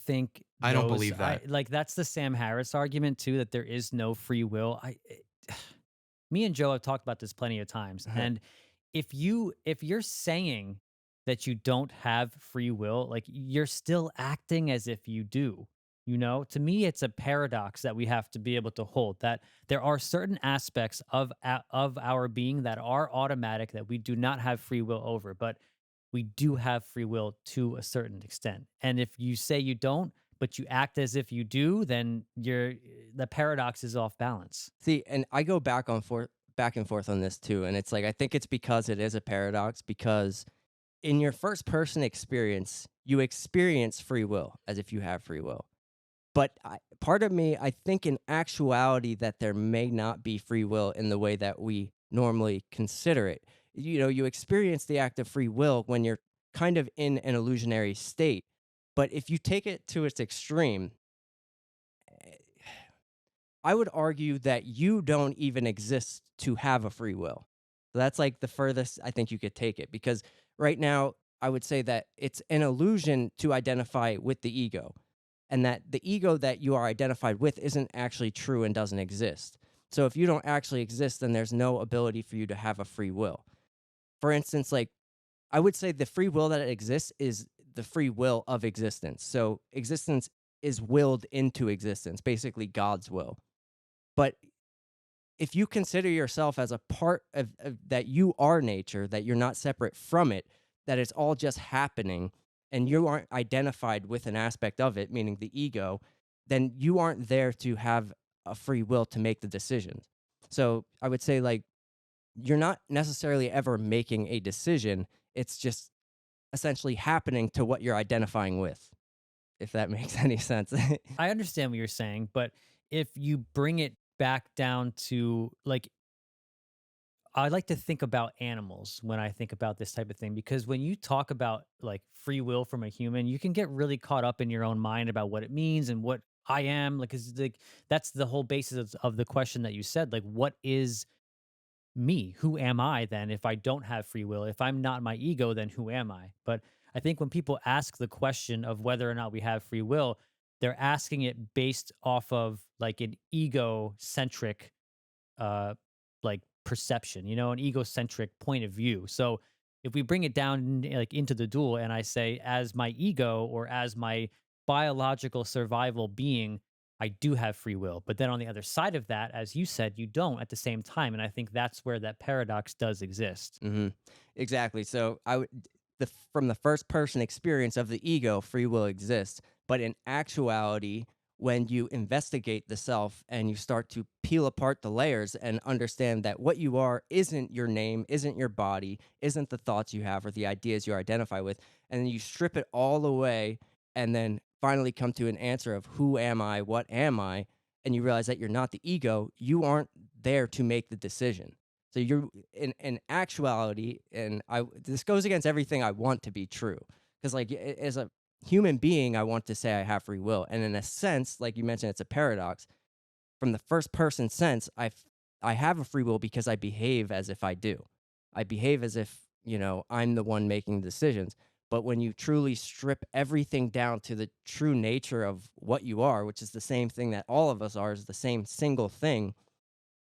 think I don't believe that. like that's the Sam Harris argument too, that there is no free will. Me and Joe have talked about this plenty of times. And if you're saying that you don't have free will, like you're still acting as if you do. To me, it's a paradox that we have to be able to hold, that there are certain aspects of our being that are automatic, that we do not have free will over, but we do have free will to a certain extent. And if you say you don't, but you act as if you do, then the paradox is off balance. See, and I go back and forth on this too, and it's like I think it's because it is a paradox because in your first person experience, you experience free will as if you have free will. But part of me, I think in actuality that there may not be free will in the way that we normally consider it. You experience the act of free will when you're kind of in an illusionary state. But if you take it to its extreme, I would argue that you don't even exist to have a free will. So that's like the furthest I think you could take it because right now I would say that it's an illusion to identify with the ego and that the ego that you are identified with isn't actually true and doesn't exist. So if you don't actually exist, then there's no ability for you to have a free will. For instance, like I would say the free will that exists is the free will of existence. So existence is willed into existence, basically God's will. But if you consider yourself as a part of that you are nature, that you're not separate from it, that it's all just happening, and you aren't identified with an aspect of it, meaning the ego, then you aren't there to have a free will to make the decisions. So I would say, like, you're not necessarily ever making a decision. It's just essentially happening to what you're identifying with, if that makes any sense. I understand what you're saying, but if you bring it back down to like, I like to think about animals when I think about this type of thing because when you talk about like free will from a human, you can get really caught up in your own mind about what it means and what I am. Like, 'cause, like that's the whole basis of the question that you said. Like, what is me? Who am I then if I don't have free will? If I'm not my ego, then who am I? But I think when people ask the question of whether or not we have free will, they're asking it based off of like an egocentric uh like perception, an egocentric point of view. So if we bring it down like into the dual and I say as my ego or as my biological survival being, I do have free will. But then on the other side of that, as you said, you don't at the same time. And I think that's where that paradox does exist. hmm Exactly. So from the first person experience of the ego, free will exists. But in actuality, when you investigate the self and you start to peel apart the layers and understand that what you are isn't your name, isn't your body, isn't the thoughts you have or the ideas you identify with, and then you strip it all away and then finally come to an answer of who am I, what am I, and you realize that you're not the ego, you aren't there to make the decision. So you're in actuality, and this goes against everything I want to be true. Because like as a human being, I want to say I have free will, and in a sense, like you mentioned, it's a paradox. From the first person sense, I have a free will because I behave as if I do. I behave as if, I'm the one making the decisions. But when you truly strip everything down to the true nature of what you are, which is the same thing that all of us are, is the same single thing,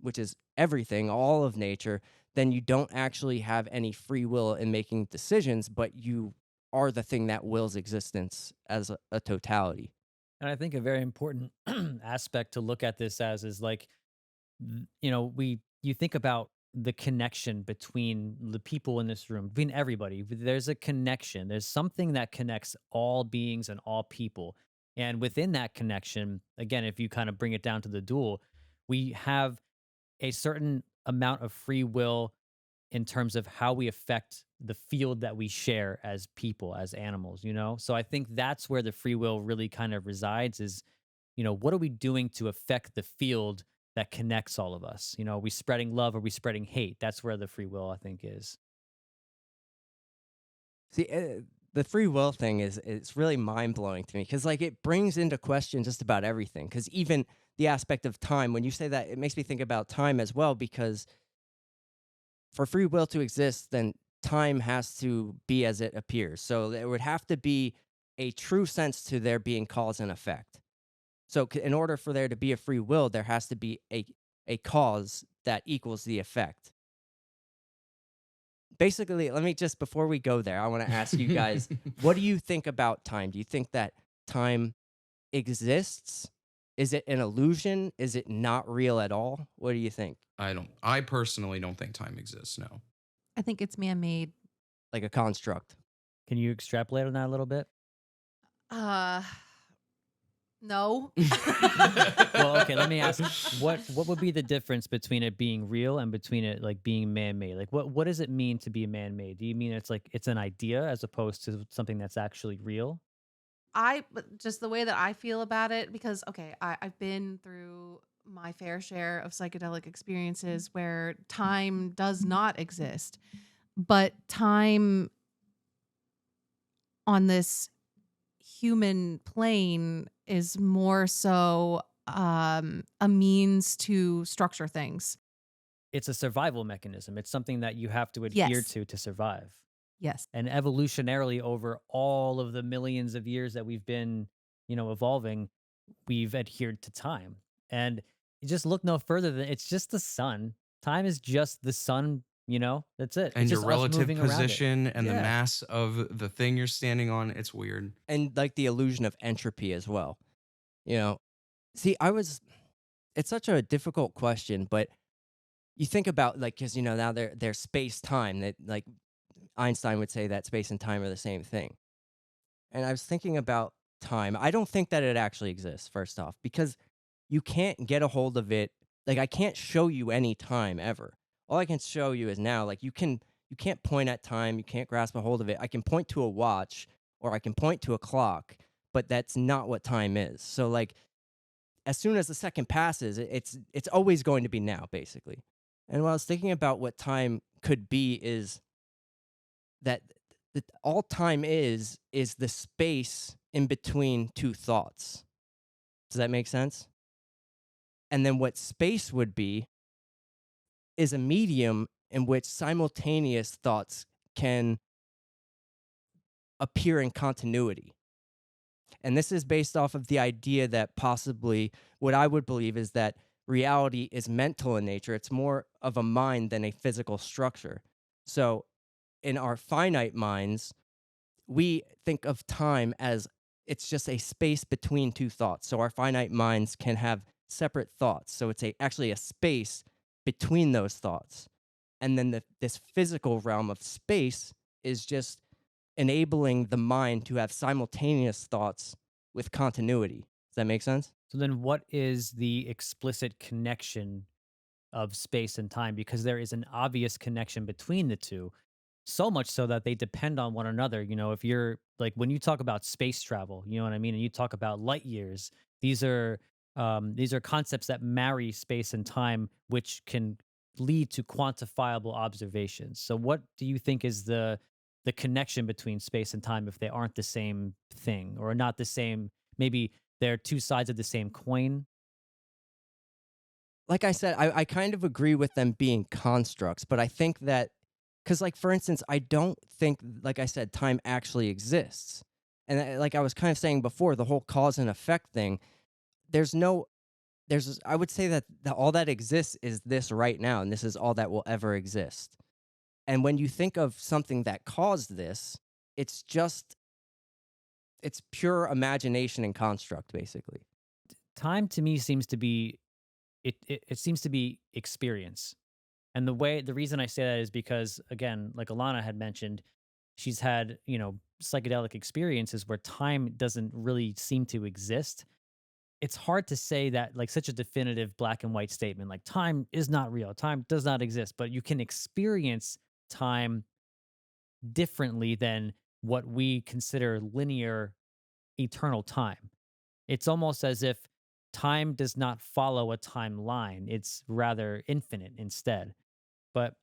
which is everything, all of nature, then you don't actually have any free will in making decisions, but you are the thing that wills existence as a totality. And I think a very important aspect to look at this as is like, you think about the connection between the people in this room, between everybody. There's a connection. There's something that connects all beings and all people. And within that connection, again, if you kind of bring it down to the dual, we have a certain amount of free will in terms of how we affect the field that we share as people, as animals. So I think that's where the free will really kind of resides is, what are we doing to affect the field that connects all of us? Are we spreading love? Are we spreading hate? That's where the free will, I think, is. See, the free will thing is it's really mind blowing to me because like it brings into question just about everything. Because even the aspect of time, when you say that, it makes me think about time as well. Because for free will to exist, then time has to be as it appears. So there would have to be a true sense to there being cause and effect. So in order for there to be a free will, there has to be a cause that equals the effect. Basically, let me just before we go there, I want to ask you guys, what do you think about time? Do you think that time exists? Is it an illusion? Is it not real at all? What do you think? I personally don't think time exists. No. I think it's man-made. Like a construct? Can you extrapolate on that a little bit? Uh, no. Well, okay, let me ask, what would be the difference between it being real and between it like being man-made? Like what does it mean to be man-made? Do you mean it's like it's an idea as opposed to something that's actually real? But just the way that I feel about it, because okay, I've been through my fair share of psychedelic experiences where time does not exist, but time on this human plane is more so a means to structure things. It's a survival mechanism. It's something that you have to adhere Yes. to survive. Yes. And evolutionarily over all of the millions of years that we've been, evolving, we've adhered to time. And you just look no further than it's just the sun. Time is just the sun. That's it. And It's your just us relative moving around it. position and the Yeah. mass of the thing you're standing on, it's weird. And like the illusion of entropy as well. You know, see, it's such a difficult question, but you think about like, because, now there's space time that like Einstein would say that space and time are the same thing. And I was thinking about time. I don't think that it actually exists, first off, because you can't get a hold of it. Like I can't show you any time ever. All I can show you is now. Like you can't point at time, you can't grasp a hold of it. I can point to a watch or I can point to a clock, but that's not what time is. So like as soon as the second passes, it's always going to be now, basically. And what I was thinking about what time could be is that all time is the space in between two thoughts. Does that make sense? And then what space would be is a medium in which simultaneous thoughts can appear in continuity. And this is based off of the idea that possibly what I would believe is that reality is mental in nature. It's more of a mind than a physical structure. So in our finite minds, we think of time as it's just a space between two thoughts. So our finite minds can have separate thoughts. So it's actually a space between those thoughts. And then this physical realm of space is just enabling the mind to have simultaneous thoughts with continuity. Does that make sense? So then what is the explicit connection of space and time? Because there is an obvious connection between the two, so much so that they depend on one another. If you're like when you talk about space travel, you know what I mean, and you talk about light years, these are concepts that marry space and time, which can lead to quantifiable observations. So what do you think is the connection between space and time if they aren't the same thing or not the same? Maybe they're two sides of the same coin. Like I said, I kind of agree with them being constructs, but I think that because, like, for instance, I don't think, like I said, time actually exists. And like I was kind of saying before, the whole cause and effect thing, there's no, I would say that all that exists is this right now, and this is all that will ever exist. And when you think of something that caused this, it's just, it's pure imagination and construct, basically. Time to me seems to be it seems to be experience. And the reason I say that is because, again, like Alana had mentioned, she's had, psychedelic experiences where time doesn't really seem to exist. It's hard to say that, like, such a definitive black and white statement like time is not real, time does not exist, but you can experience time differently than what we consider linear eternal time. It's almost as if time does not follow a timeline. It's rather infinite instead. But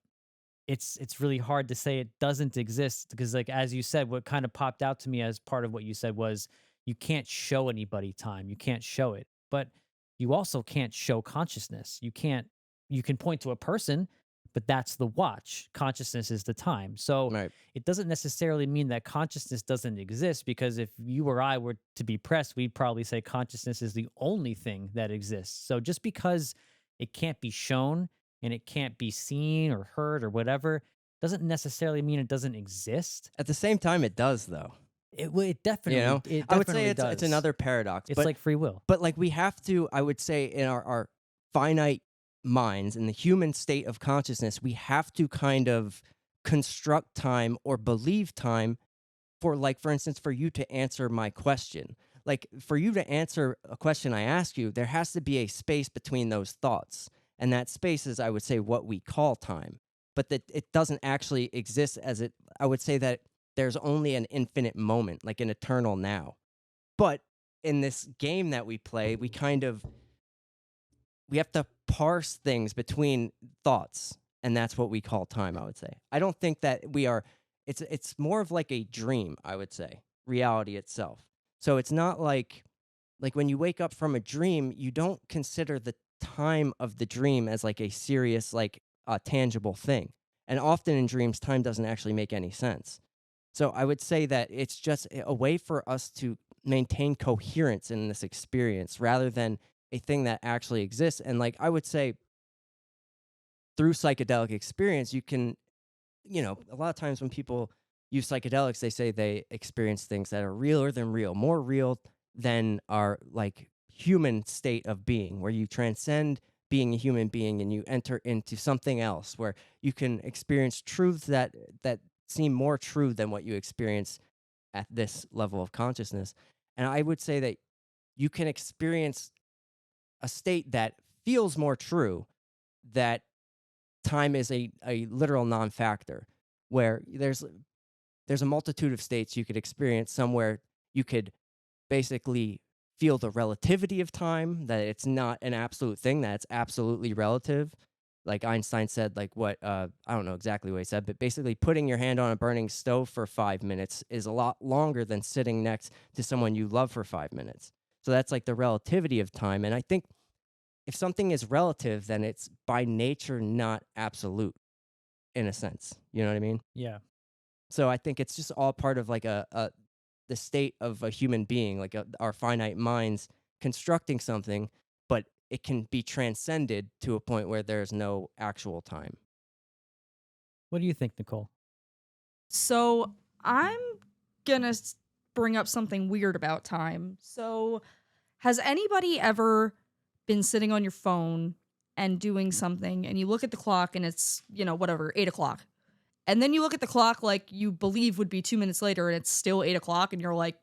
it's really hard to say it doesn't exist because, like, as you said, what kind of popped out to me as part of what you said was you can't show anybody time. You can't show it. But you also can't show consciousness. You can point to a person, but that's the watch. Consciousness is the time. So Right. it doesn't necessarily mean that consciousness doesn't exist because if you or I were to be pressed, we'd probably say consciousness is the only thing that exists. So just because it can't be shown and it can't be seen or heard or whatever doesn't necessarily mean it doesn't exist. At the same time, it does, though. It definitely, You know, it I would definitely say does. it's another paradox. It's but like free will. But like we have to, I would say, in our finite minds, in the human state of consciousness, we have to kind of construct time or believe time for, like, for instance, for you to answer my question. Like, for you to answer a question I ask you, there has to be a space between those thoughts. And that space is, I would say, what we call time. But that it doesn't actually exist as it, I would say that there's only an infinite moment, like an eternal now. But in this game that we play, we have to parse things between thoughts, and that's what we call time, I would say. I don't think that we are, it's more of like a dream, I would say, reality itself. So it's not like when you wake up from a dream, you don't consider the time of the dream as like a serious, like a tangible thing. And often in dreams, time doesn't actually make any sense. So I would say that it's just a way for us to maintain coherence in this experience rather than a thing that actually exists. And like I would say, through psychedelic experience, you can, a lot of times when people use psychedelics, they say they experience things that are realer than real, more real than our like human state of being, where you transcend being a human being and you enter into something else where you can experience truths that seem more true than what you experience at this level of consciousness. And I would say that you can experience a state that feels more true, that time is a literal non-factor, where there's a multitude of states you could experience. Somewhere you could basically feel the relativity of time, that it's not an absolute thing, that it's absolutely relative. Like Einstein said, like what, I don't know exactly what he said, but basically putting your hand on a burning stove for 5 minutes is a lot longer than sitting next to someone you love for 5 minutes. So that's like the relativity of time. And I think if something is relative, then it's by nature not absolute in a sense. You know what I mean? Yeah. So I think it's just all part of like the state of a human being, like our finite minds constructing something, but it can be transcended to a point where there's no actual time. What do you think, Nicole? So I'm gonna bring up something weird about time. So has anybody ever been sitting on your phone and doing something and you look at the clock and it's, whatever, 8 o'clock. And then you look at the clock like you believe would be 2 minutes later and it's still 8 o'clock and you're like,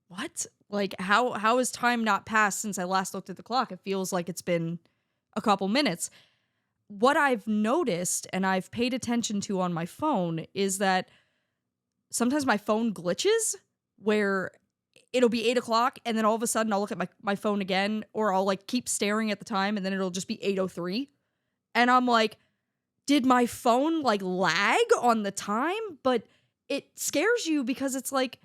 what? Like, how has time not passed since I last looked at the clock? It feels like it's been a couple minutes. What I've noticed and I've paid attention to on my phone is that sometimes my phone glitches where it'll be 8 o'clock and then all of a sudden I'll look at my phone again, or I'll like keep staring at the time and then it'll just be 8:03. And I'm like, did my phone like lag on the time? But it scares you because it's like,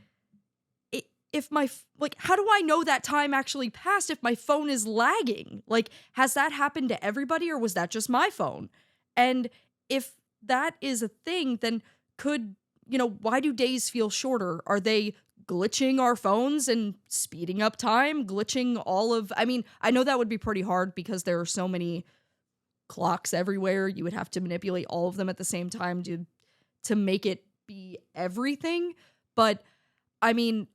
if my like, how do I know that time actually passed if my phone is lagging? Like, has that happened to everybody, or was that just my phone? And if that is a thing, then could, why do days feel shorter? Are they glitching our phones and speeding up time, glitching all of, I mean, I know that would be pretty hard because there are so many clocks everywhere. You would have to manipulate all of them at the same time to make it be everything. But I mean,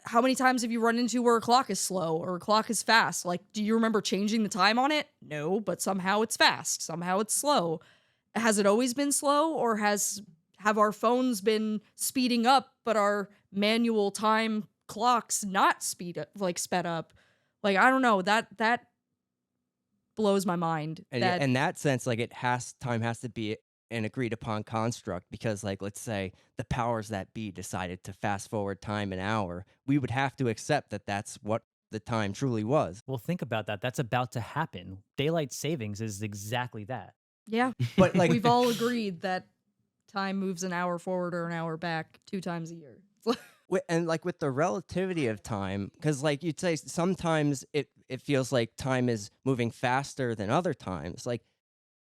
how many times have you run into where a clock is slow or a clock is fast? Like, do you remember changing the time on it? No, but somehow it's fast, somehow it's slow. Has it always been slow, or have our phones been speeding up, but our manual time clocks not sped up? Like, I don't know. That blows my mind. And in that sense, like time has to be an agreed upon construct, because like, let's say the powers that be decided to fast forward time an hour, we would have to accept that that's what the time truly was. Well, think about that. That's about to happen. Daylight savings is exactly that. Yeah. But like, We've all agreed that time moves an hour forward or an hour back 2 times a year. and like with the relativity of time, because like you'd say sometimes it feels like time is moving faster than other times. Like,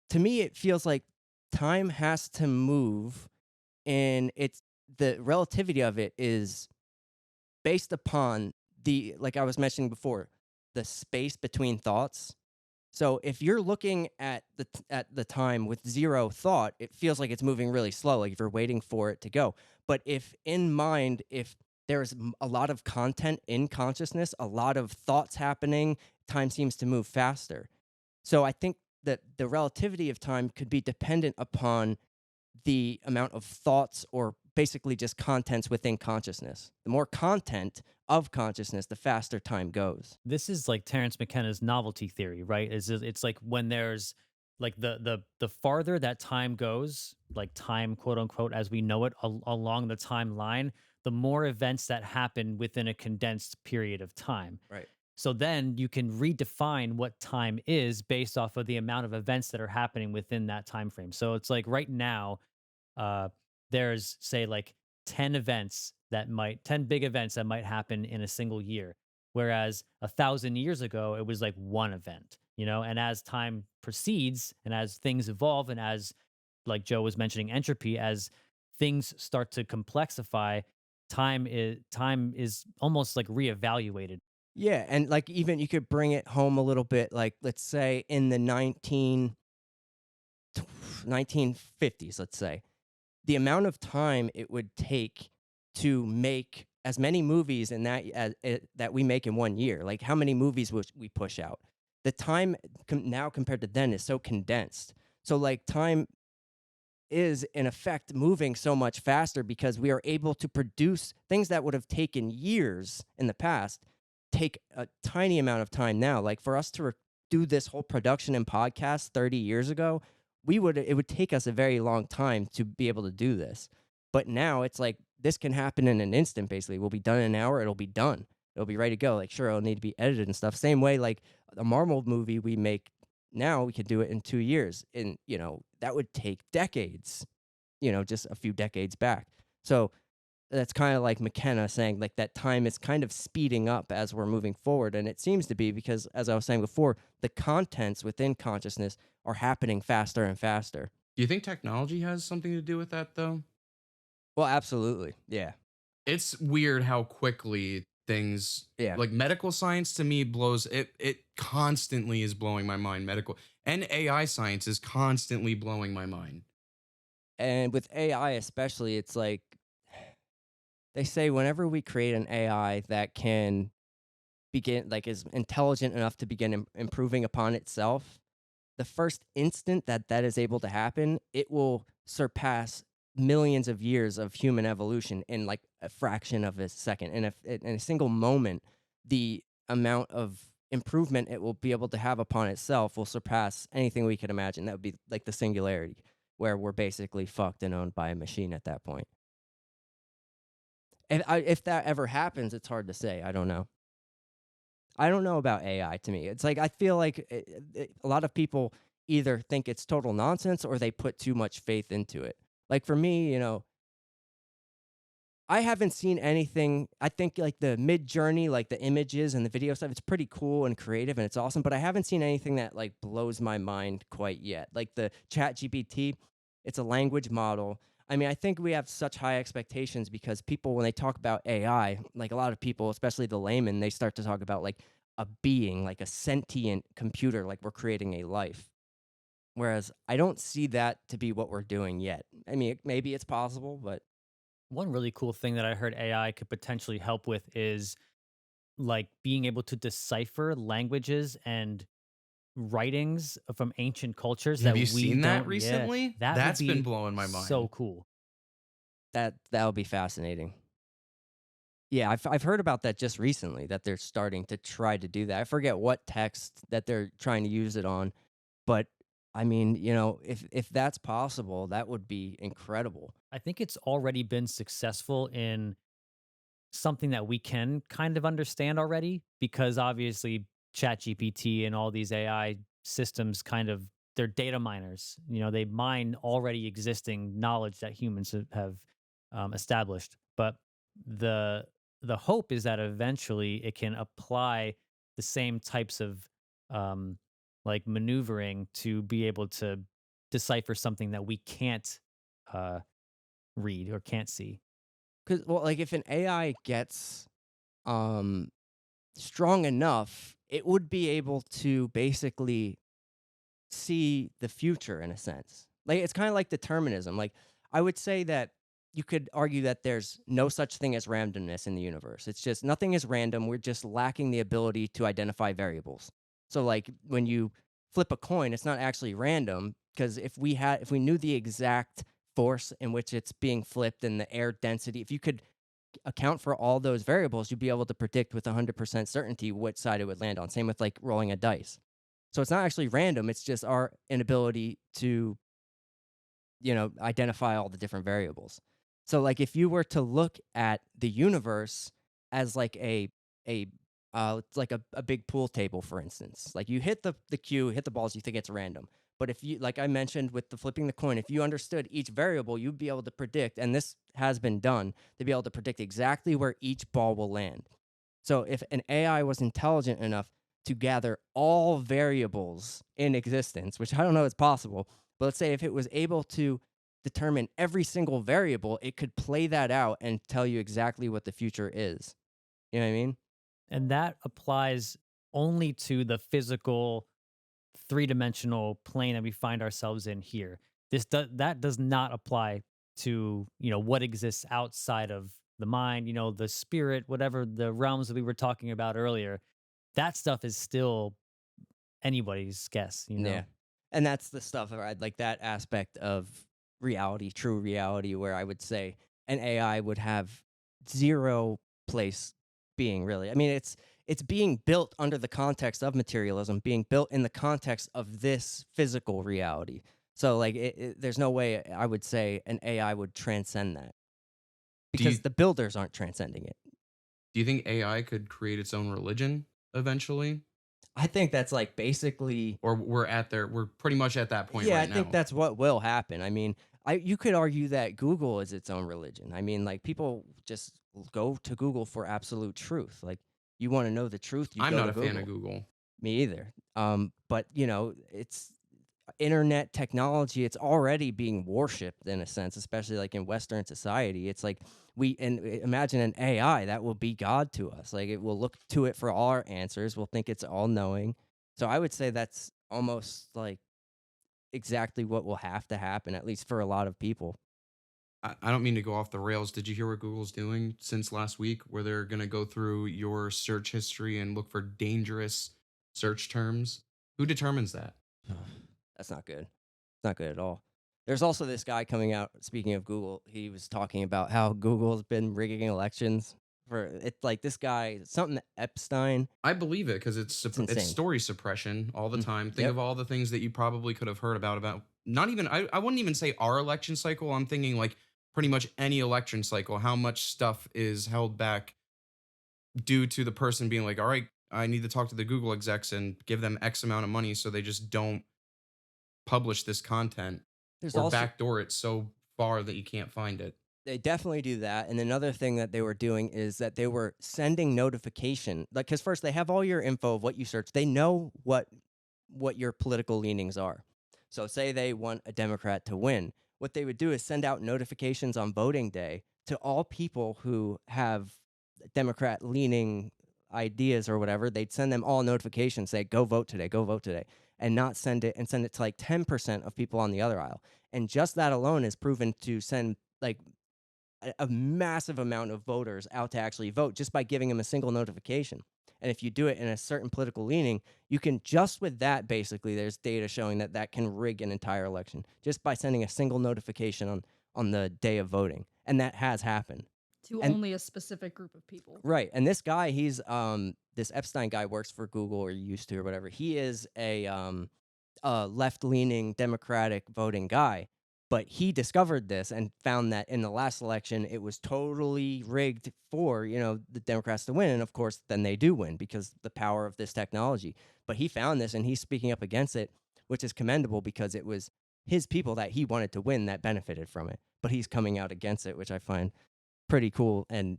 to me, it feels like time has to move, and the relativity of it is based upon like I was mentioning before, the space between thoughts. So if you're looking at the time with zero thought, it feels like it's moving really slow, like if you're waiting for it to go. But if there's a lot of content in consciousness, a lot of thoughts happening, time seems to move faster. So I think that the relativity of time could be dependent upon the amount of thoughts, or basically just contents within consciousness. The more content of consciousness, the faster time goes. This is like Terence McKenna's novelty theory, right? It's like when there's like the farther that time goes, like time, quote unquote, as we know it along the timeline, the more events that happen within a condensed period of time. Right. So then you can redefine what time is based off of the amount of events that are happening within that time frame. So it's like right now, there's say like 10 big events that might happen in a single year. Whereas 1,000 years ago, it was like one event, and as time proceeds and as things evolve, and as like Joe was mentioning entropy, as things start to complexify, time is almost like reevaluated. Yeah, and like even you could bring it home a little bit, like let's say in the 1950s, let's say, the amount of time it would take to make as many movies that we make in 1 year. Like, how many movies would we push out? The time now compared to then is so condensed. So like time is in effect moving so much faster because we are able to produce things that would have taken years in the past, take a tiny amount of time now. Like for us to do this whole production and podcast 30 years ago, it would take us a very long time to be able to do this. But now it's like this can happen in an instant. Basically, we'll be done in an hour. It'll be done. It'll be ready to go. Like, sure, it'll need to be edited and stuff. Same way, like a Marvel movie we make now, we could do it in 2 years. And that would take decades. Just a few decades back. So that's kind of like McKenna saying, like, that time is kind of speeding up as we're moving forward. And it seems to be because, as I was saying before, the contents within consciousness are happening faster and faster. Do you think technology has something to do with that, though? Well, absolutely. Yeah. It's weird how quickly things, like medical science to me blows, it constantly is blowing my mind. Medical and AI science is constantly blowing my mind. And with AI especially, it's like, they say whenever we create an AI that can is intelligent enough to begin improving upon itself, the first instant that is able to happen, it will surpass millions of years of human evolution in like a fraction of a second. And in a single moment, the amount of improvement it will be able to have upon itself will surpass anything we could imagine. That would be like the singularity, where we're basically fucked and owned by a machine at that point. If that ever happens, it's hard to say. I don't know. I don't know about AI. To me, it's like I feel like a lot of people either think it's total nonsense or they put too much faith into it. Like for me, I haven't seen anything. I think like the mid journey, like the images and the video stuff, it's pretty cool and creative and it's awesome. But I haven't seen anything that like blows my mind quite yet. Like the Chat GPT, it's a language model. I mean, I think we have such high expectations because people, when they talk about AI, like a lot of people, especially the layman, they start to talk about like a being, like a sentient computer, like we're creating a life. Whereas I don't see that to be what we're doing yet. I mean, maybe it's possible, but One really cool thing that I heard AI could potentially help with is like being able to decipher languages and writings from ancient cultures Have that you we seen that don't. Yeah, recently? that would That's been be blowing my so mind. cool. that would be fascinating. Yeah, I've heard about that just recently that they're starting to try to do that. I forget what text that they're trying to use it on, but I mean, if that's possible, that would be incredible. I think it's already been successful in something that we can kind of understand already because obviously ChatGPT and all these AI systems kind of they're data miners. They mine already existing knowledge that humans have established. But the the hope is that eventually it can apply the same types of um, like maneuvering to be able to decipher something that we can't uh, read or can't see. Because well, like if an AI gets um strong enough, it would be able to basically see the future in a sense. Like it's kind of like determinism. Like I would say that you could argue that there's no such thing as randomness in the universe. It's just nothing is random. We're just lacking the ability to identify variables. So like when you flip a coin, it's not actually random because if we knew the exact force in which it's being flipped and the air density, if you could account for all those variables, you'd be able to predict with 100% certainty which side it would land on. Same with like rolling a dice. So it's not actually random. It's just our inability to, identify all the different variables. So like if you were to look at the universe as like a it's like a big pool table, for instance. Like you hit the cue, hit the balls, you think it's random. But if you, like I mentioned with the flipping the coin, if you understood each variable, you'd be able to predict, and this has been done, to be able to predict exactly where each ball will land. So if an AI was intelligent enough to gather all variables in existence, which I don't know is possible, but let's say if it was able to determine every single variable, it could play that out and tell you exactly what the future is. You know what I mean? And that applies only to the physical three-dimensional plane that we find ourselves in here. That does not apply to, what exists outside of the mind, the spirit, whatever the realms that we were talking about earlier. That stuff is still anybody's guess. Yeah. And that's the stuff, right? Like that aspect of reality, true reality, where I would say an AI would have zero place being really. I mean, it's being built under the context of materialism, being built in the context of this physical reality. So, like, there's no way I would say an AI would transcend that Do you because the builders aren't transcending it. do you think AI could create its own religion eventually? I think that's like basically. Or we're pretty much at that point Yeah, right I think now. that's what will happen. I mean, you could argue that Google is its own religion. I mean, like people just go to Google for absolute truth. Like you want to know the truth, you I'm go not to a Google. fan of Google. Me either. But it's internet technology. It's already being worshipped in a sense, especially like in Western society. It's like imagine an AI that will be God to us. Like it will look to it for all our answers. We'll think it's all knowing. So I would say that's almost like exactly what will have to happen, at least for a lot of people. I don't mean to go off the rails. Did you hear what Google's doing since last week, where they're going to go through your search history and look for dangerous search terms? Who determines that? That's not good. It's not good at all. There's also this guy coming out, speaking of Google, he was talking about how Google's been rigging elections for it. Like this guy, something Epstein. I believe it because It's it's insane. story suppression all the Mm, time. Think yep. of all the things that you probably could have heard about not even I wouldn't even say our election cycle. I'm thinking like pretty much any election cycle, how much stuff is held back due to the person being like, all right, I need to talk to the Google execs and give them X amount of money so they just don't publish this content There's or also backdoor it so far that you can't find it. they definitely do that. And another thing that they were doing is that they were sending notification, like, because first they have all your info of what you search. They know what your political leanings are. So say they want a Democrat to win. What they would do is send out notifications on voting day to all people who have Democrat leaning ideas or whatever. They'd send them all notifications, say, go vote today, and not send it to like 10% of people on the other aisle. And just that alone is proven to send like a massive amount of voters out to actually vote just by giving them a single notification. And if you do it in a certain political leaning, you can just with that, basically, there's data showing that that can rig an entire election just by sending a single notification on the day of voting. And that has happened. To And- only a specific group of people. Right. And this guy, he's this Epstein guy works for Google or used to or whatever. He is a left-leaning Democratic voting guy, but he discovered this and found that in the last election it was totally rigged for, the Democrats to win, and of course then they do win because the power of this technology. But he found this and he's speaking up against it, which is commendable because it was his people that he wanted to win that benefited from it. But he's coming out against it, which I find pretty cool, and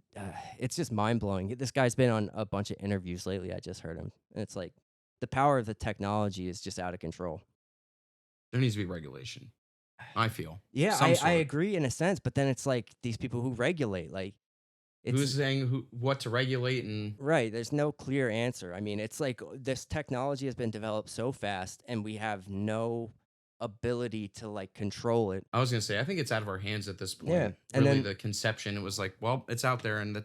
it's just mind-blowing. This guy's been on a bunch of interviews lately. I just heard him, and it's like the power of the technology is just out of control. There needs to be regulation, I feel. Yeah, Some I sort. agree in a sense, but then it's like these people who regulate, like, it's Who's saying what to regulate and right. There's no clear answer. I mean, it's like this technology has been developed so fast, and we have no ability to like control it. I was gonna say, I think it's out of our hands at this point. Yeah, and Really, then- the conception, it was like, well, it's out there, and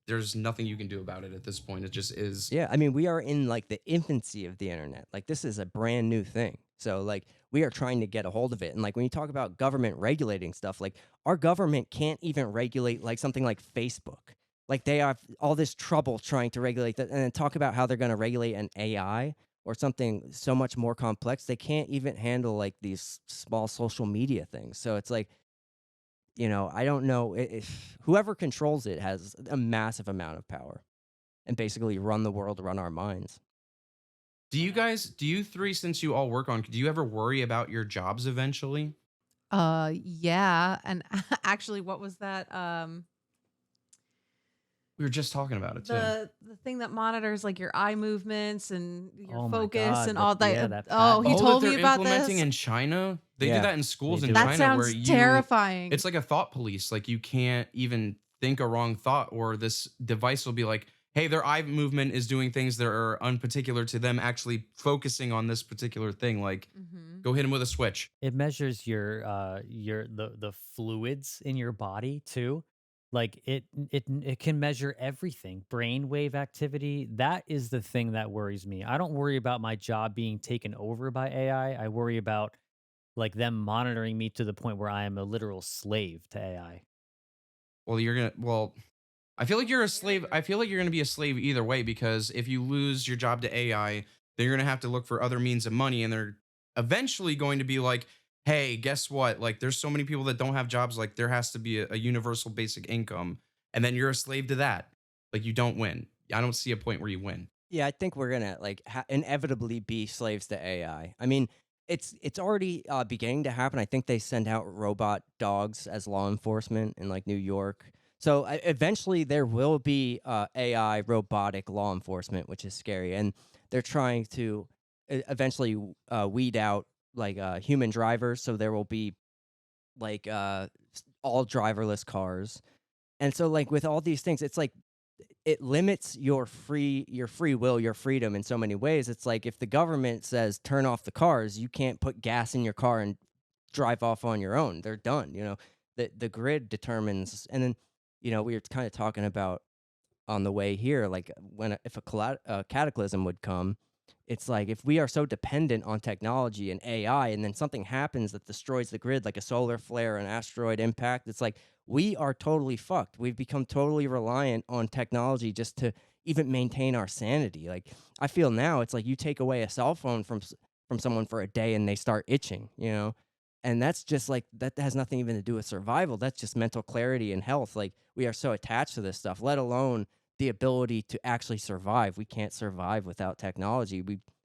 there's nothing you can do about it at this point. It just is. Yeah, I mean, we are in like the infancy of the internet. Like, this is a brand new thing. So, like, we are trying to get a hold of it. And, like, when you talk about government regulating stuff, like, our government can't even regulate, like, something like Facebook. Like, they have all this trouble trying to regulate that. And then talk about how they're going to regulate an AI or something so much more complex. They can't even handle, like, these small social media things. So, it's like, I don't know if whoever controls it has a massive amount of power and basically run the world, run our minds. Do you three, since you all work on, do you ever worry about your jobs eventually? Yeah. And actually, what was that? We were just talking about it too. The thing that monitors like your eye movements and your Oh my focus God, and that- all that. yeah, that Oh, he patch. told that me they're about implementing this. in China. They Yeah, do that in schools they in do. That China sounds where you terrifying. it's like a thought police. Like, you can't even think a wrong thought, or this device will be like, hey, their eye movement is doing things that are unparticular to them actually focusing on this particular thing. Like, Mhm. go hit him with a switch. It measures the fluids in your body too. Like it can measure everything. Brainwave activity. That is the thing that worries me. I don't worry about my job being taken over by AI. I worry about like them monitoring me to the point where I am a literal slave to AI. Well, I feel like you're a slave. I feel like you're going to be a slave either way, because if you lose your job to AI, then you're going to have to look for other means of money, and they're eventually going to be like, hey, guess what? Like, there's so many people that don't have jobs. Like, there has to be a universal basic income, and then you're a slave to that. Like, you don't win. I don't see a point where you win. Yeah, I think we're gonna like inevitably be slaves to AI. I mean, it's already beginning to happen. I think they send out robot dogs as law enforcement in like New York. So eventually there will be AI robotic law enforcement, which is scary, and they're trying to eventually weed out like human drivers. So there will be like all driverless cars, and so like with all these things, it's like it limits your free will, your freedom in so many ways. It's like if the government says turn off the cars, you can't put gas in your car and drive off on your own. They're done. The grid determines. And then we were kind of talking about on the way here, like if a cataclysm would come, it's like if we are so dependent on technology and AI, and then something happens that destroys the grid, like a solar flare, an asteroid impact, it's like we are totally fucked. We've become totally reliant on technology just to even maintain our sanity. Like, I feel now it's like you take away a cell phone from someone for a day and they start itching, and that's just like that has nothing even to do with survival. That's just mental clarity and health. Like, we are so attached to this stuff, let alone the ability to actually survive. We can't survive without technology.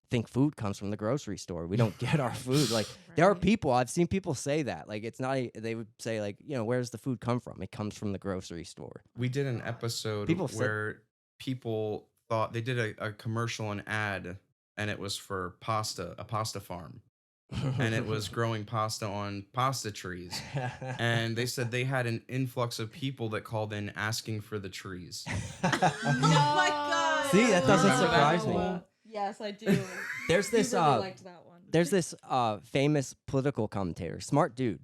think food comes from the grocery store. We don't get our food. Like there are Right. people, I've seen people say that. Like it's not they would say like, where's the food come from? It comes from the grocery store. We did an episode People said where people thought they did a commercial, an ad, and it was for a pasta farm, and it was growing pasta on pasta trees. And they said they had an influx of people that called in asking for the trees. Oh my god. See, that doesn't Remember that? surprise me. Yes, I do. There's He this really liked that one. there's this famous political commentator, smart dude,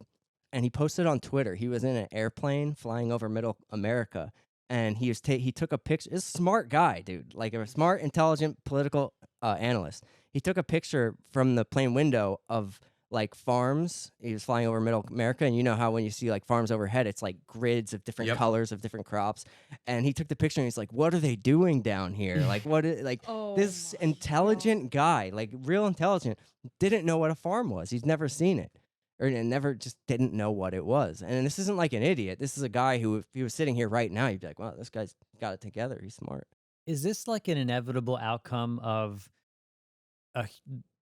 and he posted on Twitter. He was in an airplane flying over middle America, and he took a picture. This smart guy, dude, like a smart, intelligent political analyst. He took a picture from the plane window of like farms. He was flying over middle America, and you know how when you see like farms overhead, it's like grids of different Yep. colors of different crops. And he took the picture, and he's like, "What are they doing down here? Like, what? Like Oh this my intelligent guy, like real intelligent, didn't know what a farm was. He's never seen it, or never just didn't know what it was. And this isn't like an idiot. This is a guy who, if he was sitting here right now, you'd be like, "Wow, this guy's got it together. He's smart." Is this like an inevitable outcome of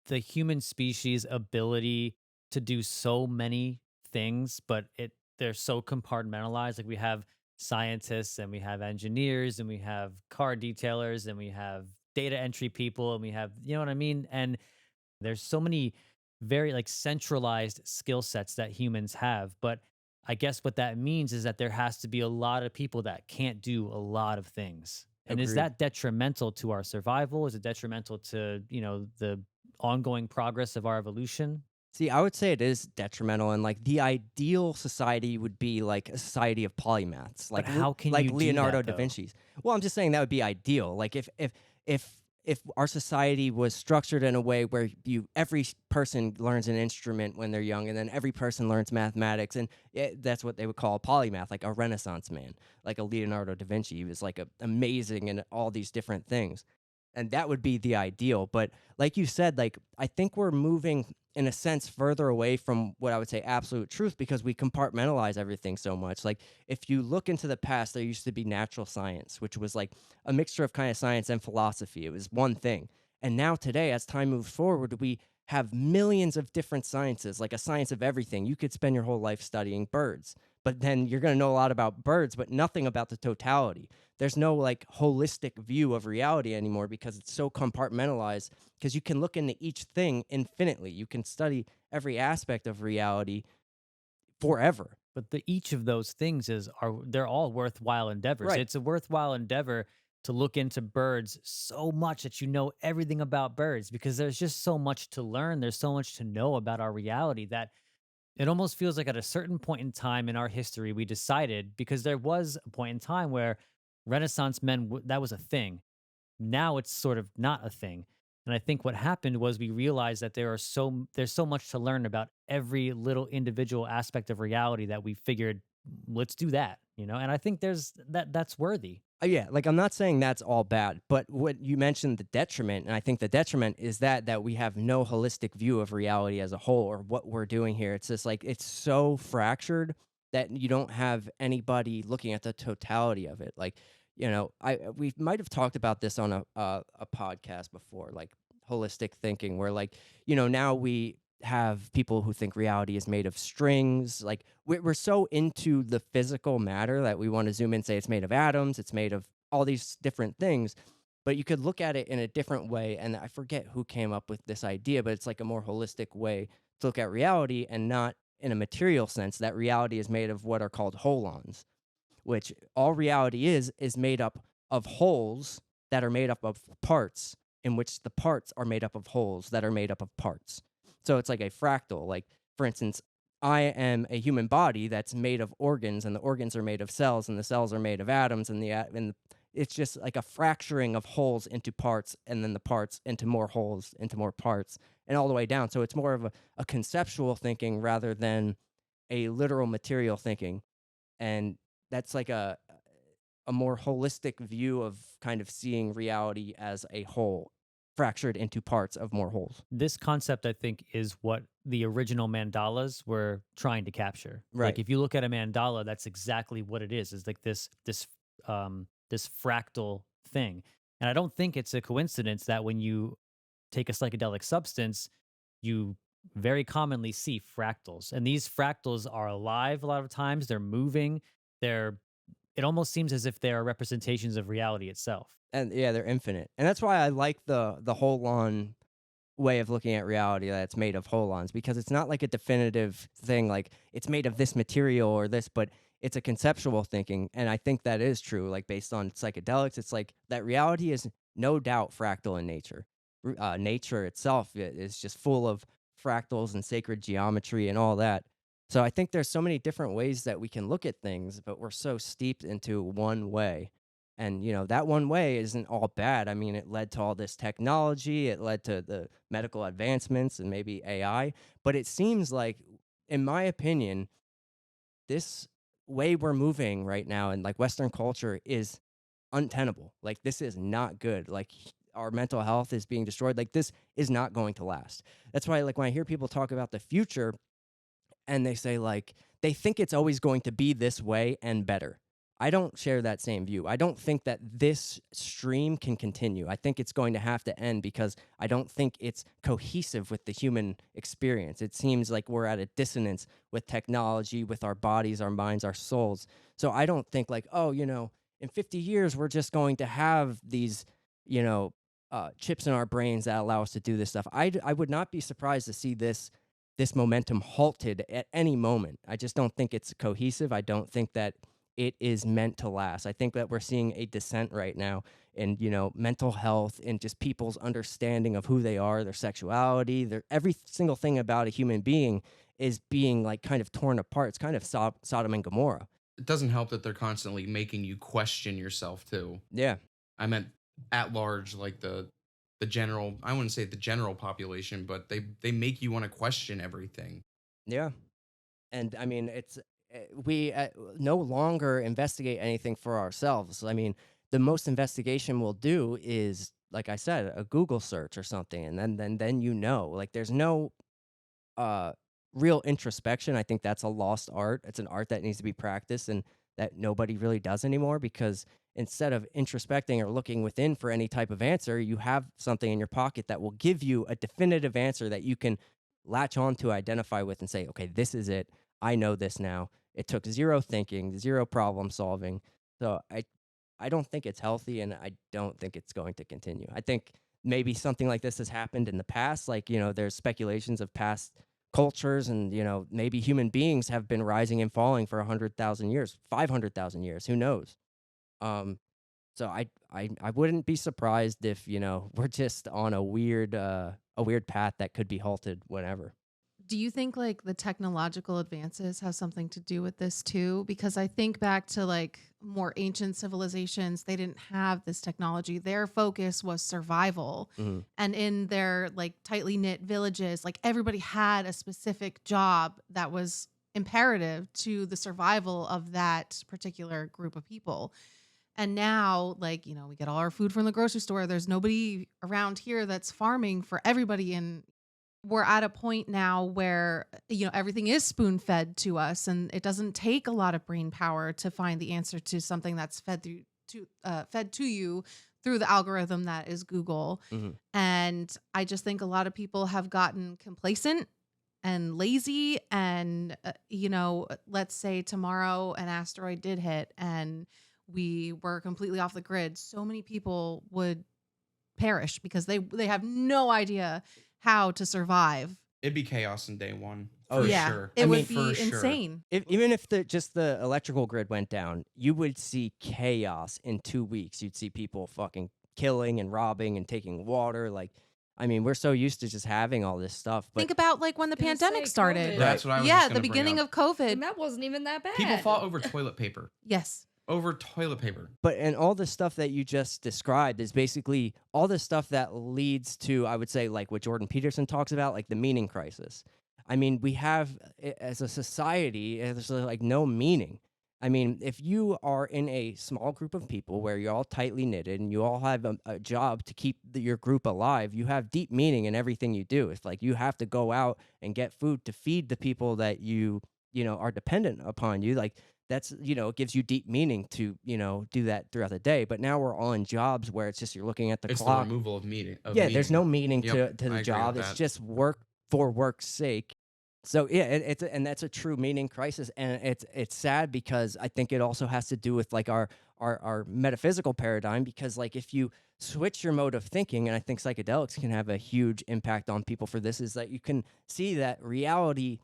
the human species' ability to do so many things, but they're so compartmentalized? Like we have scientists and we have engineers and we have car detailers and we have data entry people and we have, you know what I mean? And there's so many very like centralized skill sets that humans have. But I guess what that means is that there has to be a lot of people that can't do a lot of things. And is Agreed. that detrimental to our survival? Is it detrimental to, the ongoing progress of our evolution? See, I would say it is detrimental, and like the ideal society would be like a society of polymaths, like how can like you do Leonardo that, da though? Vinci's. Well, I'm just saying that would be ideal. Like if our society was structured in a way where every person learns an instrument when they're young, and then every person learns mathematics, and that's what they would call a polymath, like a Renaissance man, like a Leonardo da Vinci. He was like amazing in all these different things, and that would be the ideal. But like you said, like I think we're moving in a sense further away from what I would say absolute truth, because we compartmentalize everything so much. Like if you look into the past, there used to be natural science, which was like a mixture of kind of science and philosophy. It was one thing. And now today, as time moves forward, we have millions of different sciences, like a science of everything. You could spend your whole life studying birds, but then you're going to know a lot about birds, but nothing about the totality. There's no like holistic view of reality anymore because it's so compartmentalized, because you can look into each thing infinitely. You can study every aspect of reality forever. But each of those things they're all worthwhile endeavors. Right. It's a worthwhile endeavor to look into birds so much that you know everything about birds, because there's just so much to learn. There's so much to know about our reality that it almost feels like at a certain point in time in our history, we decided, because there was a point in time where Renaissance men, that was a thing. Now it's sort of not a thing. And I think what happened was we realized that there's so much to learn about every little individual aspect of reality that we figured, let's do that, And I think that's worthy. Yeah, like I'm not saying that's all bad, but what you mentioned, the detriment, and I think the detriment is that we have no holistic view of reality as a whole, or what we're doing here. It's just like it's so fractured that you don't have anybody looking at the totality of it. Like, we might have talked about this on a podcast before, like holistic thinking, where like, now we have people who think reality is made of strings. Like we're so into the physical matter that we want to zoom in and say it's made of atoms, it's made of all these different things. But you could look at it in a different way, and I forget who came up with this idea, but it's like a more holistic way to look at reality, and not in a material sense, that reality is made of what are called holons, which all reality is made up of holes that are made up of parts, in which the parts are made up of holes that are made up of parts. So it's like a fractal. Like, for instance, I am a human body that's made of organs, and the organs are made of cells, and the cells are made of atoms, and it's just like a fracturing of holes into parts, and then the parts into more holes, into more parts, and all the way down. So it's more of a conceptual thinking rather than a literal material thinking. And that's like a more holistic view of kind of seeing reality as a whole, fractured into parts of more holes. This concept, I think, is what the original mandalas were trying to capture. Right. Like if you look at a mandala, that's exactly what it is. It's like this fractal thing. And I don't think it's a coincidence that when you take a psychedelic substance, you very commonly see fractals. And these fractals are alive a lot of times. They're moving. They're it almost seems as if they are representations of reality itself. And yeah, they're infinite, and that's why I like the holon way of looking at reality, that it's made of holons, because it's not like a definitive thing, like it's made of this material or this, but it's a conceptual thinking. And I think that is true, like based on psychedelics. It's like that reality is no doubt fractal in nature. Nature itself is just full of fractals and sacred geometry and all that. So I think there's so many different ways that we can look at things, but we're so steeped into one way. And that one way isn't all bad. I mean, it led to all this technology, it led to the medical advancements and maybe AI. But it seems like, in my opinion, this way we're moving right now in like Western culture is untenable. Like, this is not good. Like, our mental health is being destroyed. Like, this is not going to last. That's why, like, when I hear people talk about the future and they say, like, they think it's always going to be this way and better. I don't share that same view. I don't think that this stream can continue. I think it's going to have to end, because I don't think it's cohesive with the human experience. It seems like we're at a dissonance with technology, with our bodies, our minds, our souls. So I don't think like, oh, in 50 years, we're just going to have these, chips in our brains that allow us to do this stuff. I would not be surprised to see this momentum halted at any moment. I just don't think it's cohesive. I don't think that it is meant to last. I think that we're seeing a descent right now in, mental health and just people's understanding of who they are, their sexuality, every single thing about a human being is being like kind of torn apart. It's kind of Sodom and Gomorrah. It doesn't help that they're constantly making you question yourself too. Yeah. I meant at large, like the general, I wouldn't say the general population, but they make you want to question everything. Yeah. And I mean, we no longer investigate anything for ourselves. I mean, the most investigation we'll do is, like I said, a Google search or something, and then like there's no real introspection. I think that's a lost art. It's an art that needs to be practiced and that nobody really does anymore, because instead of introspecting or looking within for any type of answer, you have something in your pocket that will give you a definitive answer that you can latch on to, identify with, and say, okay, this is it. I know this now. It took zero thinking, zero problem solving. So I don't think it's healthy, and I don't think it's going to continue. I think maybe something like this has happened in the past. Like, there's speculations of past cultures, and, maybe human beings have been rising and falling for 100,000 years, 500,000 years. Who knows? So I wouldn't be surprised if, we're just on a weird path that could be halted whenever. Do you think like the technological advances have something to do with this too? Because I think back to like more ancient civilizations, they didn't have this technology. Their focus was survival. Mhm. And in their like tightly knit villages, like everybody had a specific job that was imperative to the survival of that particular group of people. And now, like, we get all our food from the grocery store. There's nobody around here that's farming for everybody. And we're at a point now where everything is spoon fed to us, and it doesn't take a lot of brain power to find the answer to something that's fed to you through the algorithm that is Google. Mhm. And I just think a lot of people have gotten complacent and lazy, and let's say tomorrow an asteroid did hit and we were completely off the grid, so many people would perish because they have no idea how to survive. It'd be chaos in day one. Oh, For yeah, sure. it I would mean, be for sure. insane. Even if just the electrical grid went down, you would see chaos in 2 weeks. You'd see people fucking killing and robbing and taking water. Like, I mean, we're so used to just having all this stuff. But Think about like when the Gonna pandemic say started. COVID. That's what I was Yeah, just the gonna bring beginning up. of COVID. And that wasn't even that bad. People fought over toilet paper. Yes. Over toilet paper. and all the stuff that you just described is basically all the stuff that leads to, I would say, like what Jordan Peterson talks about, like the meaning crisis. I mean, we have, as a society, there's like no meaning. I mean, if you are in a small group of people where you're all tightly knitted and you all have a job to keep your group alive, you have deep meaning in everything you do. It's like you have to go out and get food to feed the people that you are dependent upon you. Like, that's, it gives you deep meaning to, do that throughout the day. But now we're all in jobs where it's just you're looking at the It's the clock. removal of meaning. Yeah, there's no meaning Yep, to I the agree job. with It's that. just work for work's sake. So yeah, and that's a true meaning crisis, and it's sad because I think it also has to do with like our metaphysical paradigm. Because like if you switch your mode of thinking, and I think psychedelics can have a huge impact on people for this, is that you can see that reality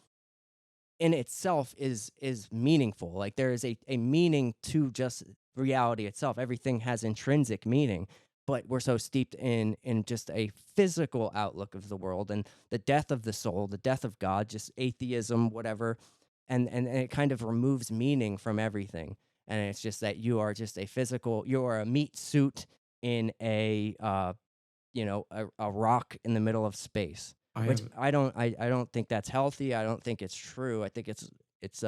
in itself is meaningful. Like there is a meaning to just reality itself. Everything has intrinsic meaning, but we're so steeped in just a physical outlook of the world and the death of the soul, the death of God, just atheism, whatever, and it kind of removes meaning from everything. And it's just that you are just a physical, you are a meat suit in a rock in the middle of space, I which have, I don't think that's healthy. I don't think it's true. I think it's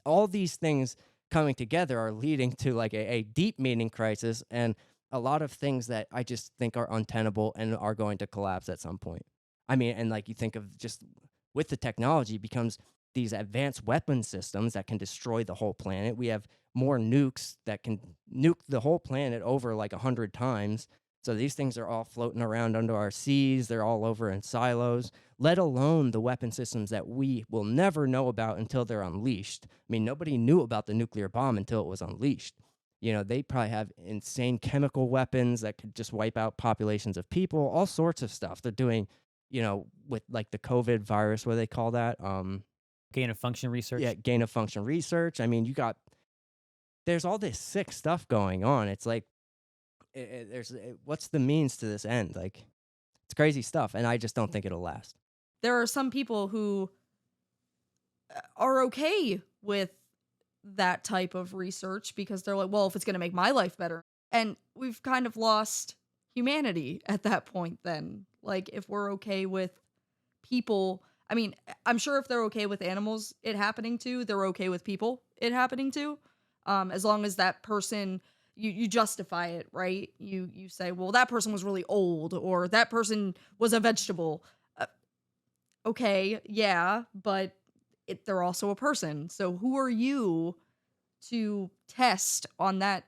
all these things coming together are leading to like a deep meaning crisis and a lot of things that I just think are untenable and are going to collapse at some point. I mean, and like you think of just with the technology becomes these advanced weapon systems that can destroy the whole planet. We have more nukes that can nuke the whole planet over like 100 times. So these things are all floating around under our seas. They're all over in silos, let alone the weapon systems that we will never know about until they're unleashed. I mean, nobody knew about the nuclear bomb until it was unleashed. They probably have insane chemical weapons that could just wipe out populations of people, all sorts of stuff. They're doing, with like the COVID virus, what do they call that? Gain of function research. Yeah, gain of function research. I mean, there's all this sick stuff going on. It's like, what's the means to this end? Like, it's crazy stuff, and I just don't think it'll last. There are some people who are okay with that type of research because they're like, well, if it's going to make my life better. And we've kind of lost humanity at that point then. Like, if we're okay with people, I mean, I'm sure if they're okay with animals it happening to, they're okay with people it happening to. As long as that person, you justify it, right? You say, well, that person was really old, or that person was a vegetable. Okay, yeah, but they're also a person. So who are you to test on that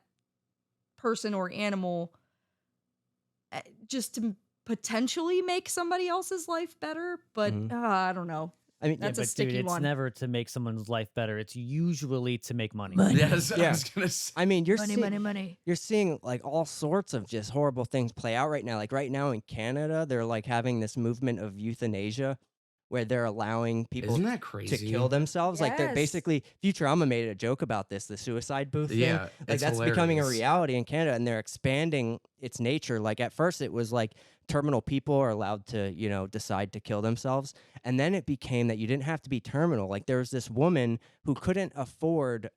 person or animal just to potentially make somebody else's life better? But Mhm. I don't know. I mean, That's a But sticky dude, it's one. never to make someone's life better. It's usually to make money. yes, I Yeah. was gonna say. I mean, Money. you're seeing like all sorts of just horrible things play out right now. Like right now in Canada, they're like having this movement of euthanasia where they're allowing people Isn't that to crazy? kill themselves. Like they're Yes. basically Futurama made a joke about this, the suicide booth thing. Yeah, Like it's that's becoming a hilarious. reality in Canada, and they're expanding its nature. Like at first it was like terminal people are allowed to, decide to kill themselves. And then it became that you didn't have to be terminal. Like there was this woman who couldn't afford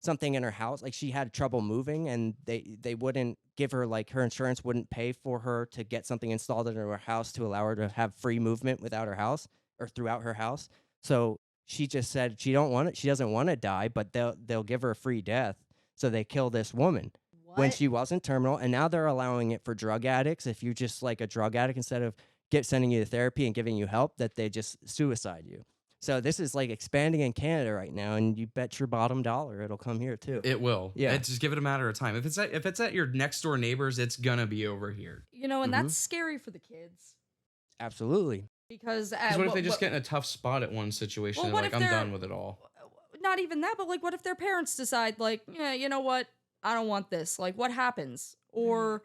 something in her house. Like she had trouble moving, and they wouldn't give her, like her insurance wouldn't pay for her to get something installed in her house to allow her to have free movement without her house or throughout her house. So she just said she doesn't want to die, but they'll give her a free death. So they kill this woman when What? she wasn't terminal, and now they're allowing it for drug addicts. If you're just like a drug addict, instead of sending you to therapy and giving you help, that they just suicide you. So this is like expanding in Canada right now, and you bet your bottom dollar it'll come here too. It will. Yeah. Just give it a matter of time. If it's at your next door neighbors, it's gonna be over here. And Mhm. that's scary for the kids. Absolutely. Because Because what if they just get in a tough spot at one situation Well, and what like if I'm they're- done with it all? not even that, but like, what if their parents decide, like, yeah, you know what, I don't want this. Like, what happens? Or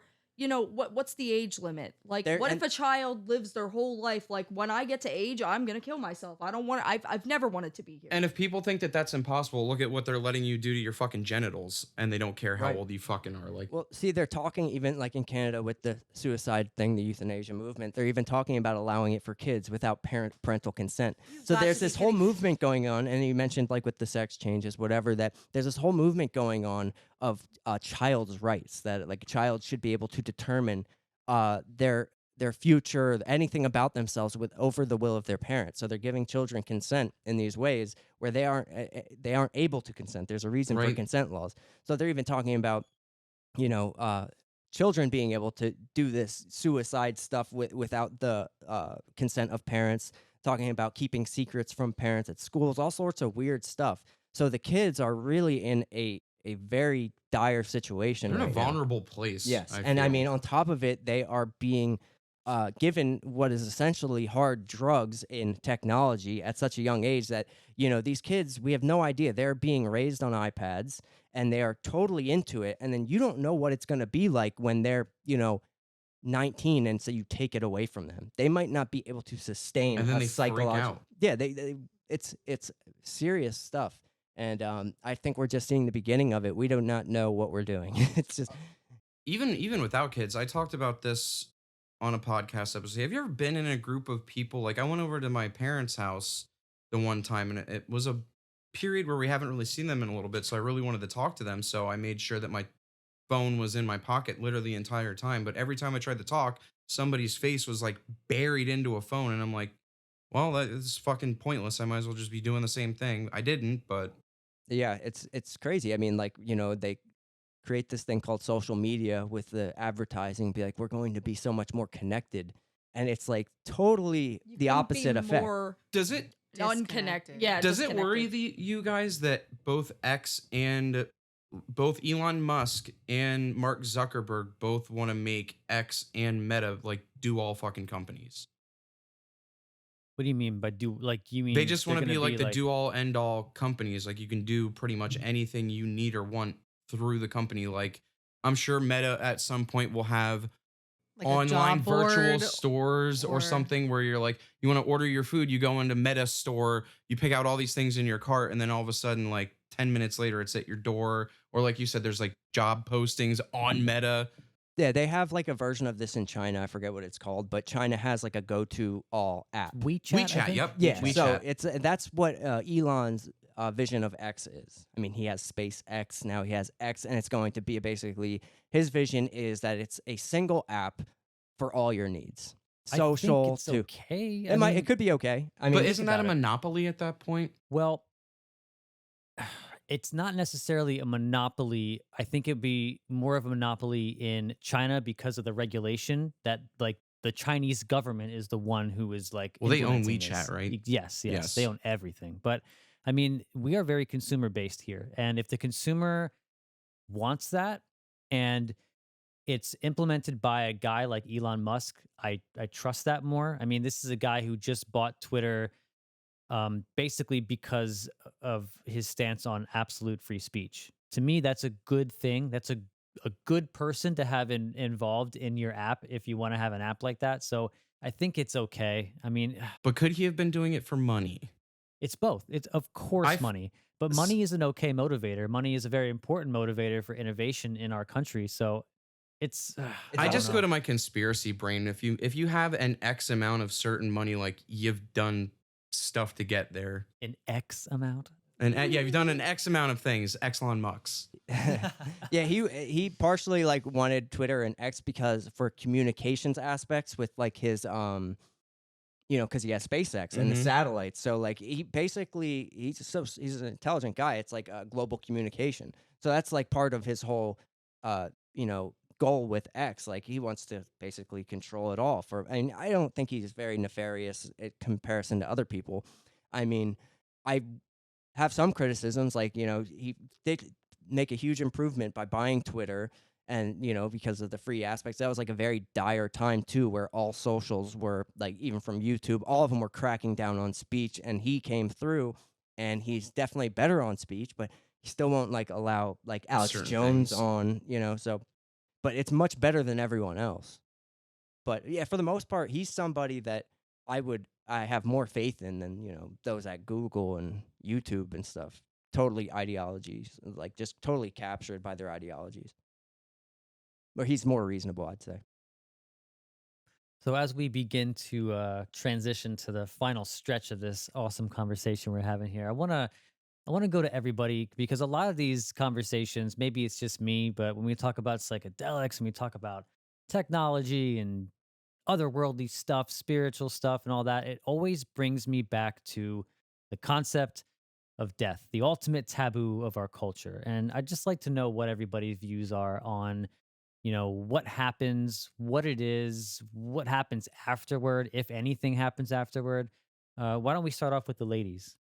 what's the age limit? Like, what if a child lives their whole life like, when I get to age, I'm gonna kill myself. I don't want. I've never wanted to be here. And if people think that that's impossible, look at what they're letting you do to your fucking genitals, and they don't care how Right. old you fucking are. Like, Well, see, they're talking even like in Canada with the suicide thing, the euthanasia movement. They're even talking about allowing it for kids without parental consent. So got there's to be this whole kidding me. movement going on, and you mentioned like with the sex changes, whatever. That there's this whole movement going on of child's rights, that like a child should be able to determine their future, anything about themselves over the will of their parents. So they're giving children consent in these ways where they aren't able to consent. There's a reason for Right. consent laws. So they're even talking about children being able to do this suicide stuff without the consent of parents, talking about keeping secrets from parents at schools, all sorts of weird stuff. So the kids are really in a very dire situation They're in a right now. vulnerable place. Yes, I and I feel. mean, on top of it, they are being given what is essentially hard drugs in technology at such a young age that these kids, we have no idea. They're being raised on iPads, and they are totally into it. And then you don't know what it's going to be like when they're 19, and so you take it away from them. They might not be able to sustain And then a they freak psychological. out. Yeah, it's serious stuff. And I think we're just seeing the beginning of it. We do not know what we're doing. It's just Even without kids, I talked about this on a podcast episode. Have you ever been in a group of people? Like I went over to my parents' house the one time, and it was a period where we haven't really seen them in a little bit. So I really wanted to talk to them. So I made sure that my phone was in my pocket literally the entire time. But every time I tried to talk, somebody's face was like buried into a phone, and I'm like, well, that is fucking pointless. I might as well just be doing the same thing. I didn't, but yeah, it's crazy. I mean, like, they create this thing called social media with the advertising, be like, we're going to be so much more connected. And it's like totally You the couldn't opposite be effect. more does it unconnected. Disconnected. Yeah. does it worry disconnected. you guys that both X and both Elon Musk and Mark Zuckerberg both want to make X and Meta like do all fucking companies? What do you mean by do like you mean They just they're want to be gonna like the do all end all companies. Like you can do pretty much anything you need or want through the company. Like I'm sure Meta at some point will have Like a online job virtual board stores or or- something where you're like, you want to order your food, you go into Meta store, you pick out all these things in your cart, and then all of a sudden, like 10 minutes later, it's at your door. Or like you said, there's like job postings on Meta. Yeah, they have like a version of this in China. I forget what it's called, but China has like a go-to all app. WeChat? I WeChat, think? yep. Yeah, WeChat. so that's what Elon's vision of X is. I mean, he has SpaceX, now he has X, and it's going to be basically, his vision is that it's a single app for all your needs. Social I think it's to okay. it might, it could be okay. I mean, But think isn't that a about it. monopoly at that point? Well, it's not necessarily a monopoly. I think it'd be more of a monopoly in China because of the regulation that like the Chinese government is the one who is like Well, they own implementing WeChat, this. right? Yes, they Yes. own everything. But I mean, we are very consumer based here. And if the consumer wants that and it's implemented by a guy like Elon Musk, I trust that more. I mean, this is a guy who just bought Twitter basically because of his stance on absolute free speech. To me, that's a good thing. That's a good person to have involved in your app if you want to have an app like that. So I think it's okay. I mean, But could he have been doing it for money? it's both. It's of course I've- money, but money is an okay motivator. Money is a very important motivator for innovation in our country. So it's. I don't just know. go to my conspiracy brain. If you have an X amount of certain money, like you've done stuff to get there, an X amount. and yeah, you've done an X amount of things. Exelon Musk. Yeah, he partially like wanted Twitter and X because for communications aspects with like his because he has SpaceX and the Mhm. satellites. So like he basically he's an intelligent guy. It's like a global communication. So that's like part of his whole goal with X. Like he wants to basically control it all. I mean, I don't think he's very nefarious in comparison to other people. I mean, I have some criticisms. Like he did make a huge improvement by buying Twitter. And, because of the free aspects, that was like a very dire time too, where all socials were like, even from YouTube, all of them were cracking down on speech. And he came through and he's definitely better on speech, but he still won't like allow like Alex Certain Jones things. on, so, but it's much better than everyone else. But yeah, for the most part, he's somebody that I have more faith in than, those at Google and YouTube and stuff. Totally ideologies, like just totally captured by their ideologies. Or he's more reasonable, I'd say. So as we begin to transition to the final stretch of this awesome conversation we're having here, I want to go to everybody because a lot of these conversations, maybe it's just me, but when we talk about psychedelics and we talk about technology and otherworldly stuff, spiritual stuff and all that, it always brings me back to the concept of death, the ultimate taboo of our culture. And I'd just like to know what everybody's views are on what happens, what it is, what happens afterward, if anything happens afterward. Why don't we start off with the ladies?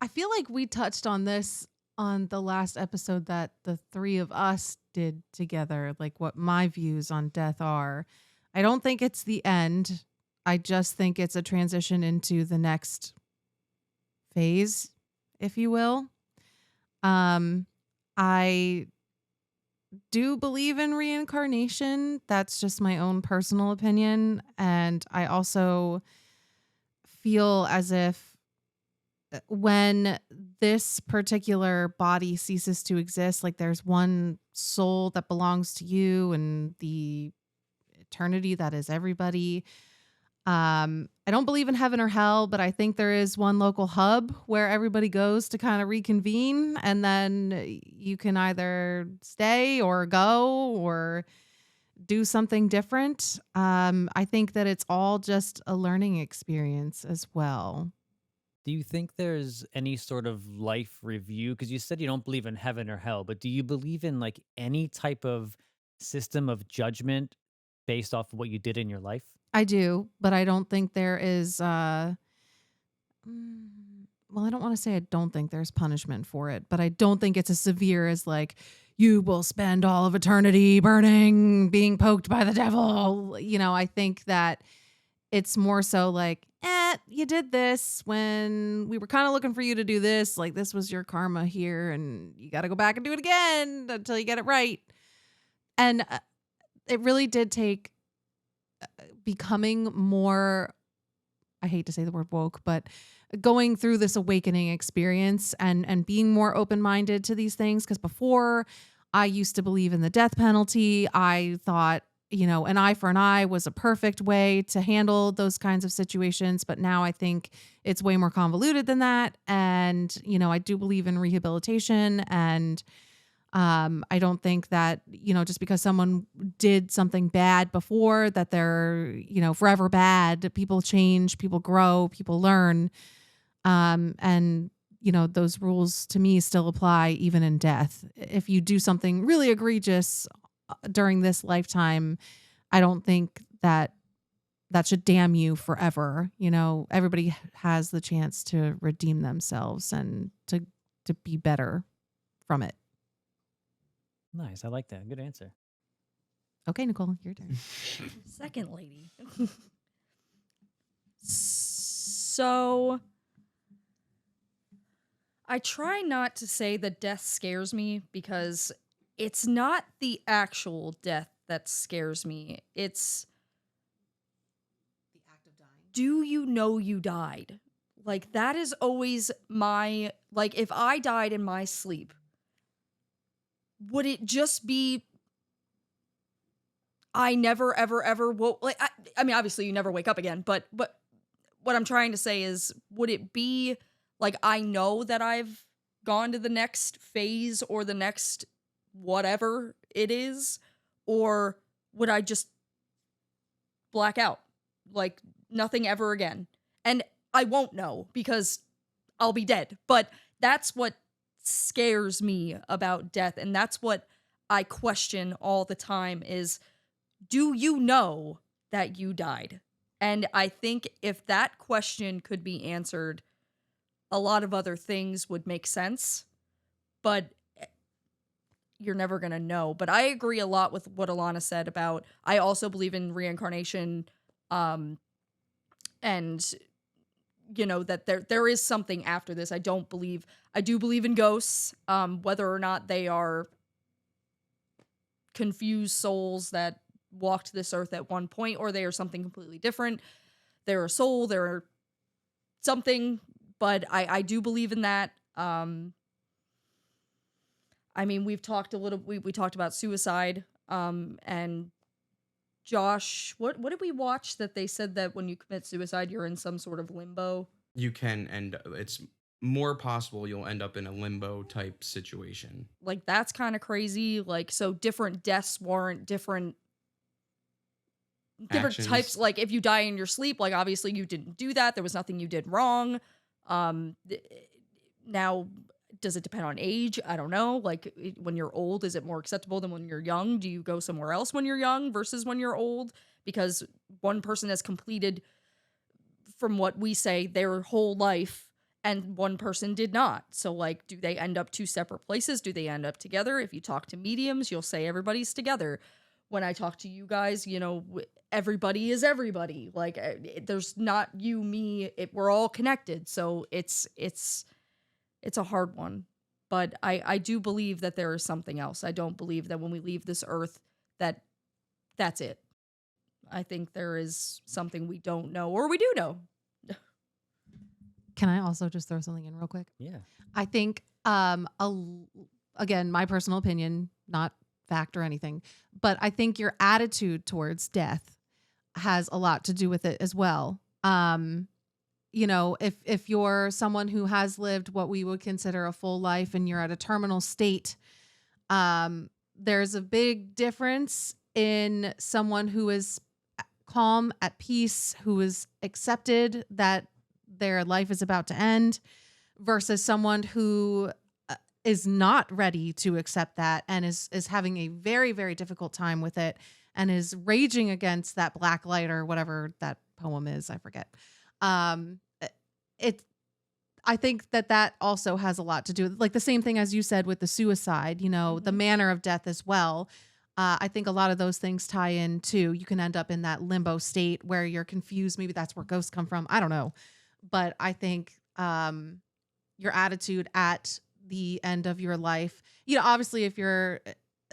I feel like we touched on this on the last episode that the three of us did together, like what my views on death are. I don't think it's the end. I just think it's a transition into the next phase, if you will. I do believe in reincarnation. That's just my own personal opinion. And I also feel as if when this particular body ceases to exist, like there's one soul that belongs to you and the eternity that is everybody. I don't believe in heaven or hell, but I think there is one local hub where everybody goes to kind of reconvene, and then you can either stay or go or do something different. I think that it's all just a learning experience as well. Do you think there's any sort of life review? Because you said you don't believe in heaven or hell, but do you believe in like any type of system of judgment based off of what you did in your life? I do, but I don't think there is well, I don't want to say I don't think there's punishment for it, but I don't think it's as severe as like you will spend all of eternity burning, being poked by the devil. I think that it's more so like, you did this when we were kind of looking for you to do this. Like this was your karma here, and you got to go back and do it again until you get it right. And it really did take becoming more, I hate to say the word woke, but going through this awakening experience and being more open-minded to these things. Because before, I used to believe in the death penalty. I thought, an eye for an eye was a perfect way to handle those kinds of situations. But now I think it's way more convoluted than that. And, I do believe in rehabilitation. And I don't think that, just because someone did something bad before that they're, forever bad. People change, people grow, people learn. And those rules to me still apply even in death. If you do something really egregious during this lifetime, I don't think that should damn you forever. Everybody has the chance to redeem themselves and to be better from it. Nice. I like that. Good answer. Okay, Nicole, your turn. Second lady. So I try not to say that death scares me because it's not the actual death that scares me. It's The act of dying. do you know you died? Like that is always my, like if I died in my sleep, would it just be I never ever woke, like I mean obviously you never wake up again, but what I'm trying to say is would it be like I know that I've gone to the next phase or the next whatever it is, or would I just black out like nothing ever again? And I won't know because I'll be dead. But that's what scares me about death, and that's what I question all the time is, do you know that you died? And I think if that question could be answered, a lot of other things would make sense, but you're never going to know. But I agree a lot with what Alana said about, I also believe in reincarnation, and that there is something after this. I do believe in ghosts, whether or not they are confused souls that walked this earth at one point, or they are something completely different. They're a soul, they're something, but I do believe in that. I mean, we've talked we talked about suicide, and Josh, what did we watch that they said that when you commit suicide, you're in some sort of limbo? You can end, it's more possible you'll end up in a limbo type situation. Like, that's kind of crazy. Like, so different deaths warrant different Actions. types. Like, if you die in your sleep, like, obviously you didn't do that. There was nothing you did wrong. Now, does it depend on age? I don't know. Like, when you're old, is it more acceptable than when you're young? Do you go somewhere else when you're young versus when you're old? Because one person has completed, from what we say, their whole life, and one person did not. So, like, do they end up two separate places? Do they end up together? If you talk to mediums, you'll say everybody's together. When I talk to you guys, everybody is everybody. Like, there's not you, me. We're all connected. So it's a hard one. But I do believe that there is something else. I don't believe that when we leave this earth that's it. I think there is something we don't know, or we do know. Can I also just throw something in real quick? Yeah. I think, again, my personal opinion, not fact or anything, but I think your attitude towards death has a lot to do with it as well. If you're someone who has lived what we would consider a full life and you're at a terminal state, there's a big difference in someone who is calm, at peace, who is accepted that their life is about to end, versus someone who is not ready to accept that and is having a very, very difficult time with it and is raging against that black light or whatever that poem is. I forget. I think that also has a lot to do with, like, the same thing as you said with the suicide, the manner of death as well. I think a lot of those things tie in too. You can end up in that limbo state where you're confused. Maybe that's where ghosts come from. I don't know. But I think your attitude at the end of your life, obviously if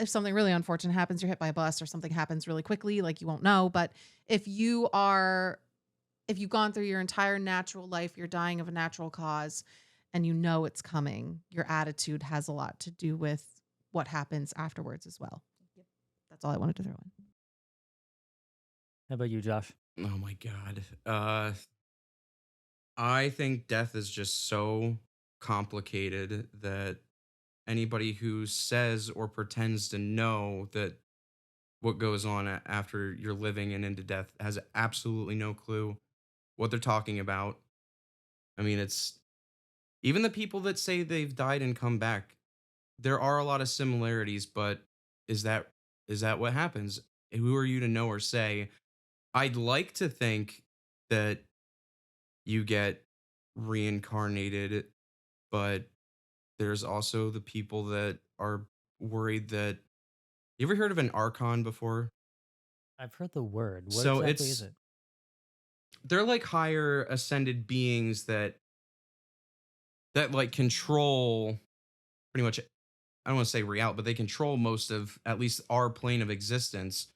something really unfortunate happens, you're hit by a bus or something happens really quickly, like, you won't know. But if you've gone through your entire natural life, you're dying of a natural cause, and it's coming, your attitude has a lot to do with what happens afterwards as well. That's all I wanted to throw in. How about you, Josh? Oh my God. I think death is just so complicated that anybody who says or pretends to know that what goes on after you're living and into death has absolutely no clue what they're talking about. I mean, it's even the people that say they've died and come back. There are a lot of similarities, but is that what happens? Who are you to know or say? I'd like to think that you get reincarnated, but there's also the people that are worried that. You ever heard of an archon before? I've heard the word. What So exactly is it's it? they're like higher ascended beings that like control pretty much, I don't want to say reality, but they control most of at least our plane of existence.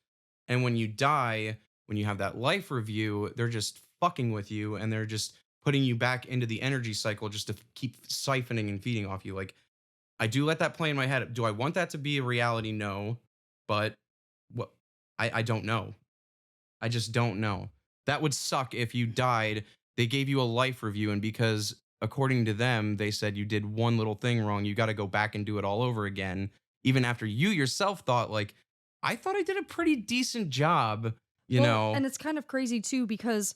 And when you die, when you have that life review, they're just fucking with you and they're just putting you back into the energy cycle just to keep siphoning and feeding off you. Like, I do let that play in my head. Do I want that to be a reality? No. But what I don't know. I just don't know. That would suck if you died. They gave you a life review, and because according to them, they said you did one little thing wrong, you got to go back and do it all over again. Even after you yourself thought, like, I thought I did a pretty decent job, And it's kind of crazy too, because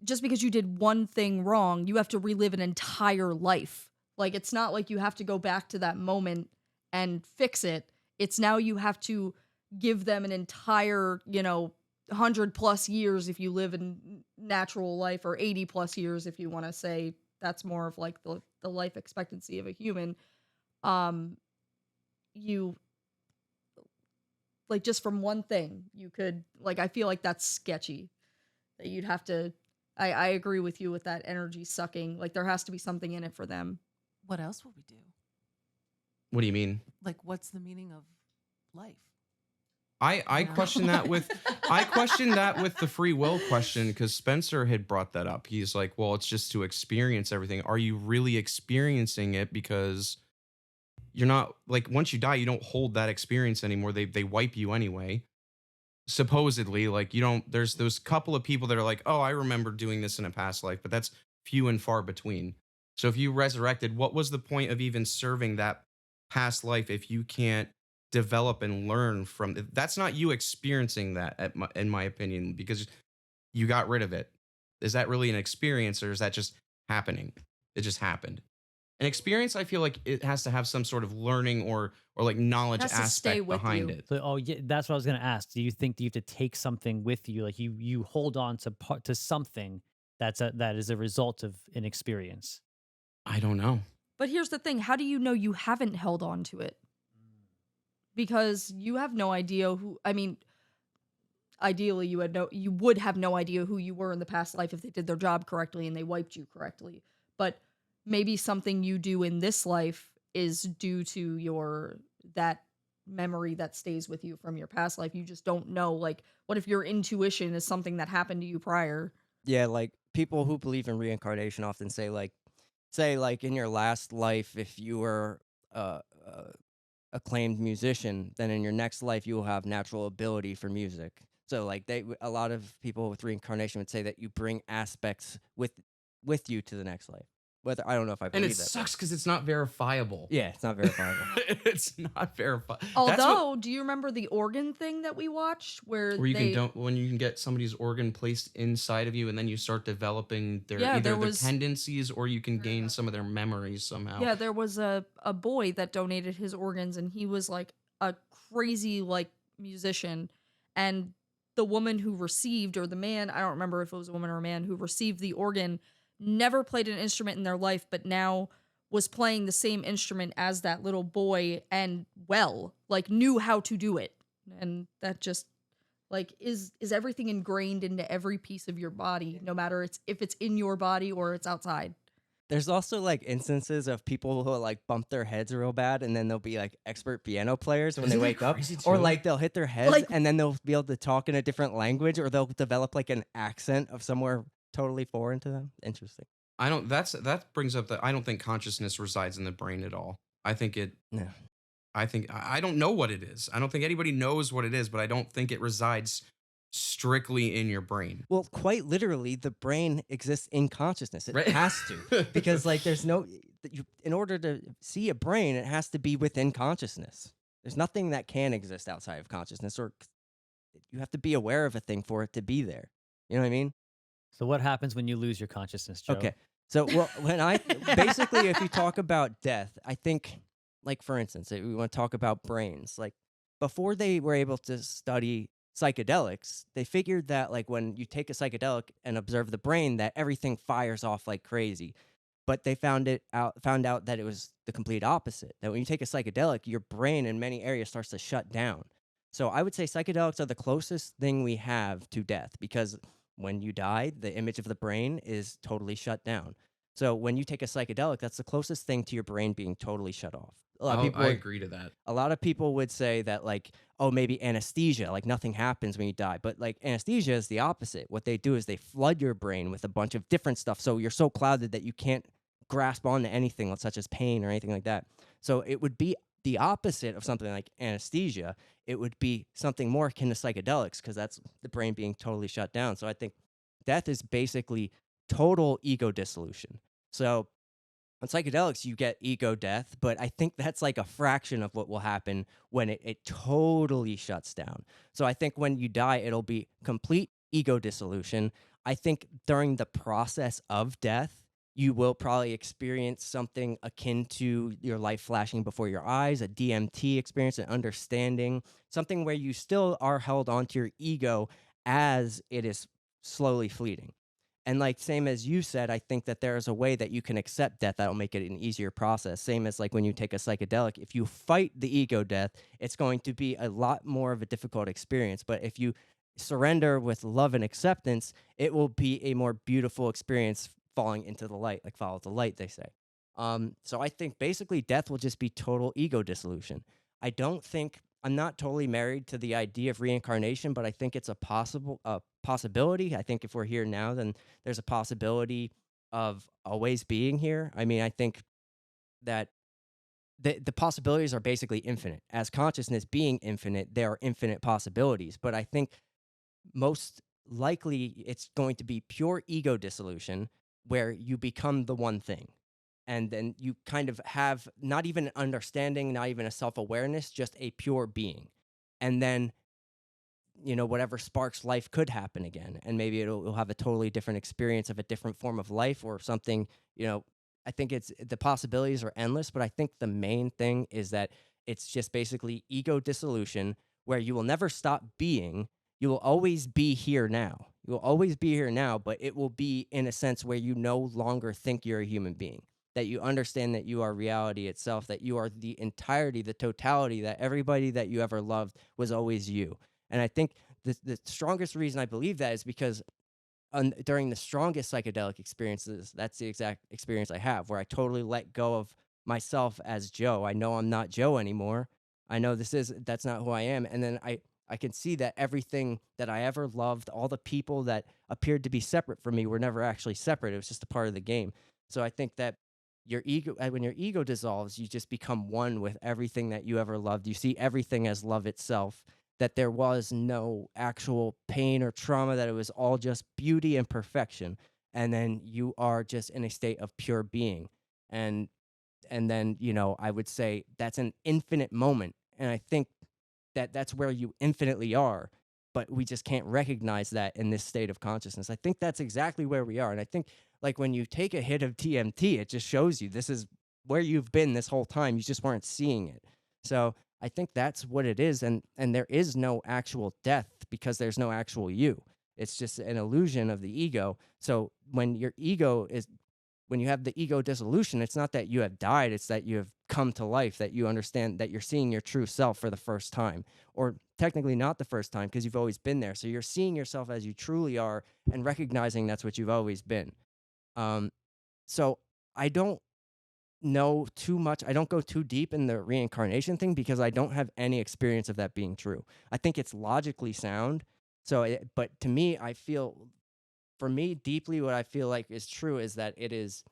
just because you did one thing wrong, you have to relive an entire life. Like, it's not like you have to go back to that moment and fix it. It's now you have to give them an entire, 100+ years if you live in natural life, or 80+ years if you want to say that's more of like the life expectancy of a human. You, like, just from one thing, you could, like, I feel like that's sketchy. That you'd have to, I agree with you with that energy sucking. Like, there has to be something in it for them. What else will we do? What do you mean? Like, what's the meaning of life? I Yeah. question that with the free will question, because Spencer had brought that up. He's like, well, it's just to experience everything. Are you really experiencing it? Because you're not, like, once you die, you don't hold that experience anymore. They wipe you anyway. Supposedly, like, you don't, there's those couple of people that are like, oh, I remember doing this in a past life, but that's few and far between. So if you resurrected, what was the point of even serving that past life if you can't develop and learn from it? That's not you experiencing that, in my opinion, because you got rid of it. Is that really an experience, or is that just happening? It just happened. An experience, I feel like it has to have some sort of learning or like knowledge Has to stay aspect with behind you. it. So, oh yeah, that's what I was gonna ask. Do you think you have to take something with you, like you hold on to something that is a result of an experience? I don't know. But here's the thing, how do you know you haven't held on to it? Because you have no idea who, I mean, ideally you would have no idea who you were in the past life if they did their job correctly and they wiped you correctly. But maybe something you do in this life is due to that memory that stays with you from your past life. You just don't know. Like, what if your intuition is something that happened to you prior? Yeah, like people who believe in reincarnation often say like in your last life, if you were a acclaimed musician, then in your next life you will have natural ability for music. So like a lot of people with reincarnation would say that you bring aspects with you to the next life. Whether I don't know if I And believe it that. sucks because it's not verifiable. Yeah, it's not verifiable. It's not verifiable. Although, do you remember the organ thing that we watched where Where you they when you can get somebody's organ placed inside of you, and then you start developing their Yeah, either there their was tendencies, or you can gain some of their memories somehow. Yeah, there was a boy that donated his organs and he was like a crazy like musician, and the woman who received, or the man, I don't remember if it was a woman or a man who received the organ, never played an instrument in their life but now was playing the same instrument as that little boy, and like knew how to do it. And that just like is everything ingrained into every piece of your body, no matter if it's in your body or it's outside. There's also like instances of people who like bump their heads real bad, and then they'll be like expert piano players when Isn't they that wake up, crazy or too? like they'll hit their heads Like- and then they'll be able to talk in a different language, or they'll develop like an accent of somewhere totally foreign to them. Interesting. I don't. That brings up that I don't think consciousness resides in the brain at all. I think it. No. I don't know what it is. I don't think anybody knows what it is, but I don't think it resides strictly in your brain. Well, quite literally, the brain exists in consciousness. It Right. has to, because like there's no, in order to see a brain, it has to be within consciousness. There's nothing that can exist outside of consciousness, or you have to be aware of a thing for it to be there. You know what I mean? So what happens when you lose your consciousness, Joe? Okay. So, well, when basically, if you talk about death, I think, like, for instance, if we want to talk about brains, like, before they were able to study psychedelics, they figured that, like, when you take a psychedelic and observe the brain, that everything fires off like crazy. But they found out that it was the complete opposite. That when you take a psychedelic, your brain in many areas starts to shut down. So I would say psychedelics are the closest thing we have to death, because when you die, the image of the brain is totally shut down. So when you take a psychedelic, that's the closest thing to your brain being totally shut off. I agree to that. A lot of people would say that, like, oh, maybe anesthesia, like nothing happens when you die. But like anesthesia is the opposite. What they do is they flood your brain with a bunch of different stuff. So you're so clouded that you can't grasp onto anything, such as pain or anything like that. So it would be the opposite of something like anesthesia. It would be something more akin to psychedelics, because that's the brain being totally shut down. So I think death is basically total ego dissolution. So on psychedelics, you get ego death, but I think that's like a fraction of what will happen when it totally shuts down. So I think when you die, it'll be complete ego dissolution. I think during the process of death, you will probably experience something akin to your life flashing before your eyes, a DMT experience, an understanding, something where you still are held onto your ego as it is slowly fleeting. And like same as you said, I think that there is a way that you can accept death that'll make it an easier process. Same as like when you take a psychedelic, if you fight the ego death, it's going to be a lot more of a difficult experience. But if you surrender with love and acceptance, it will be a more beautiful experience, falling into the light, like follow the light, they say. So I think basically death will just be total ego dissolution. I'm not totally married to the idea of reincarnation, but I think it's a possibility. I think if we're here now, then there's a possibility of always being here. I mean, I think that the possibilities are basically infinite. As consciousness being infinite, there are infinite possibilities. But I think most likely it's going to be pure ego dissolution, where you become the one thing. And then you kind of have not even an understanding, not even a self-awareness, just a pure being. And then, whatever sparks life could happen again. And maybe it'll have a totally different experience of a different form of life or something. I think the possibilities are endless, but I think the main thing is that it's just basically ego dissolution, where you will never stop being. You will always be here now. You will always be here now, but it will be in a sense where you no longer think you're a human being. that you understand that you are reality itself, that you are the entirety, the totality, that everybody that you ever loved was always you. And I think the strongest reason I believe that is because during the strongest psychedelic experiences, that's the exact experience I have, where I totally let go of myself as Joe. I know I'm not Joe anymore. I know that's not who I am. And then I can see that everything that I ever loved, all the people that appeared to be separate from me were never actually separate. It was just a part of the game. So I think that when your ego dissolves, you just become one with everything that you ever loved. You see everything as love itself, that there was no actual pain or trauma, that it was all just beauty and perfection. And then you are just in a state of pure being. And then, I would say that's an infinite moment. And I think that that's where you infinitely are, but we just can't recognize that in this state of consciousness. I think that's exactly where we are. And I think, like, when you take a hit of DMT, it just shows you this is where you've been this whole time. You just weren't seeing it. So I think that's what it is. And there is no actual death because there's no actual you. It's just an illusion of the ego. So when you have the ego dissolution, it's not that you have died, it's that you have come to life, that you understand that you're seeing your true self for the first time, or technically not the first time because you've always been there. So you're seeing yourself as you truly are and recognizing that's what you've always been. So I don't know too much. I don't go too deep in the reincarnation thing because I don't have any experience of that being true. I think it's logically sound. But to me, for me, deeply, what I feel like is true is that it is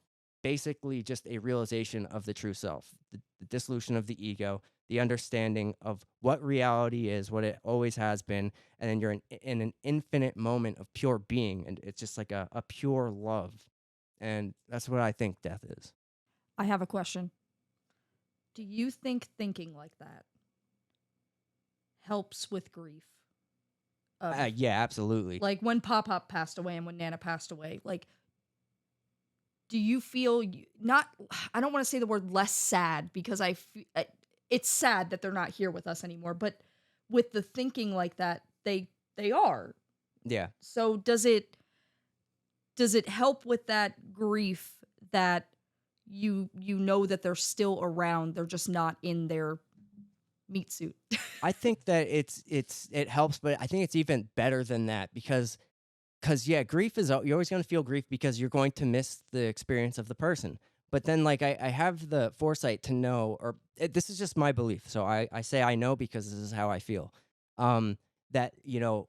basically just a realization of the true self, the dissolution of the ego, the understanding of what reality is, what it always has been, and then you're in an infinite moment of pure being, and it's just like a pure love. And that's what I think death is. I have a question. Do you think thinking like that helps with grief? Yeah, absolutely. Like when Pop Pop passed away and when Nana passed away, like, do you feel not? I don't want to say the word less sad because it's sad that they're not here with us anymore. But with the thinking like that, they are. Yeah. So does it help with that grief that you know that they're still around? They're just not in their meat suit. I think that it helps, but I think it's even better than that because yeah, grief is you're always going to feel grief because you're going to miss the experience of the person. But then, like, I have the foresight to know, this is just my belief. So I say I know because this is how I feel. That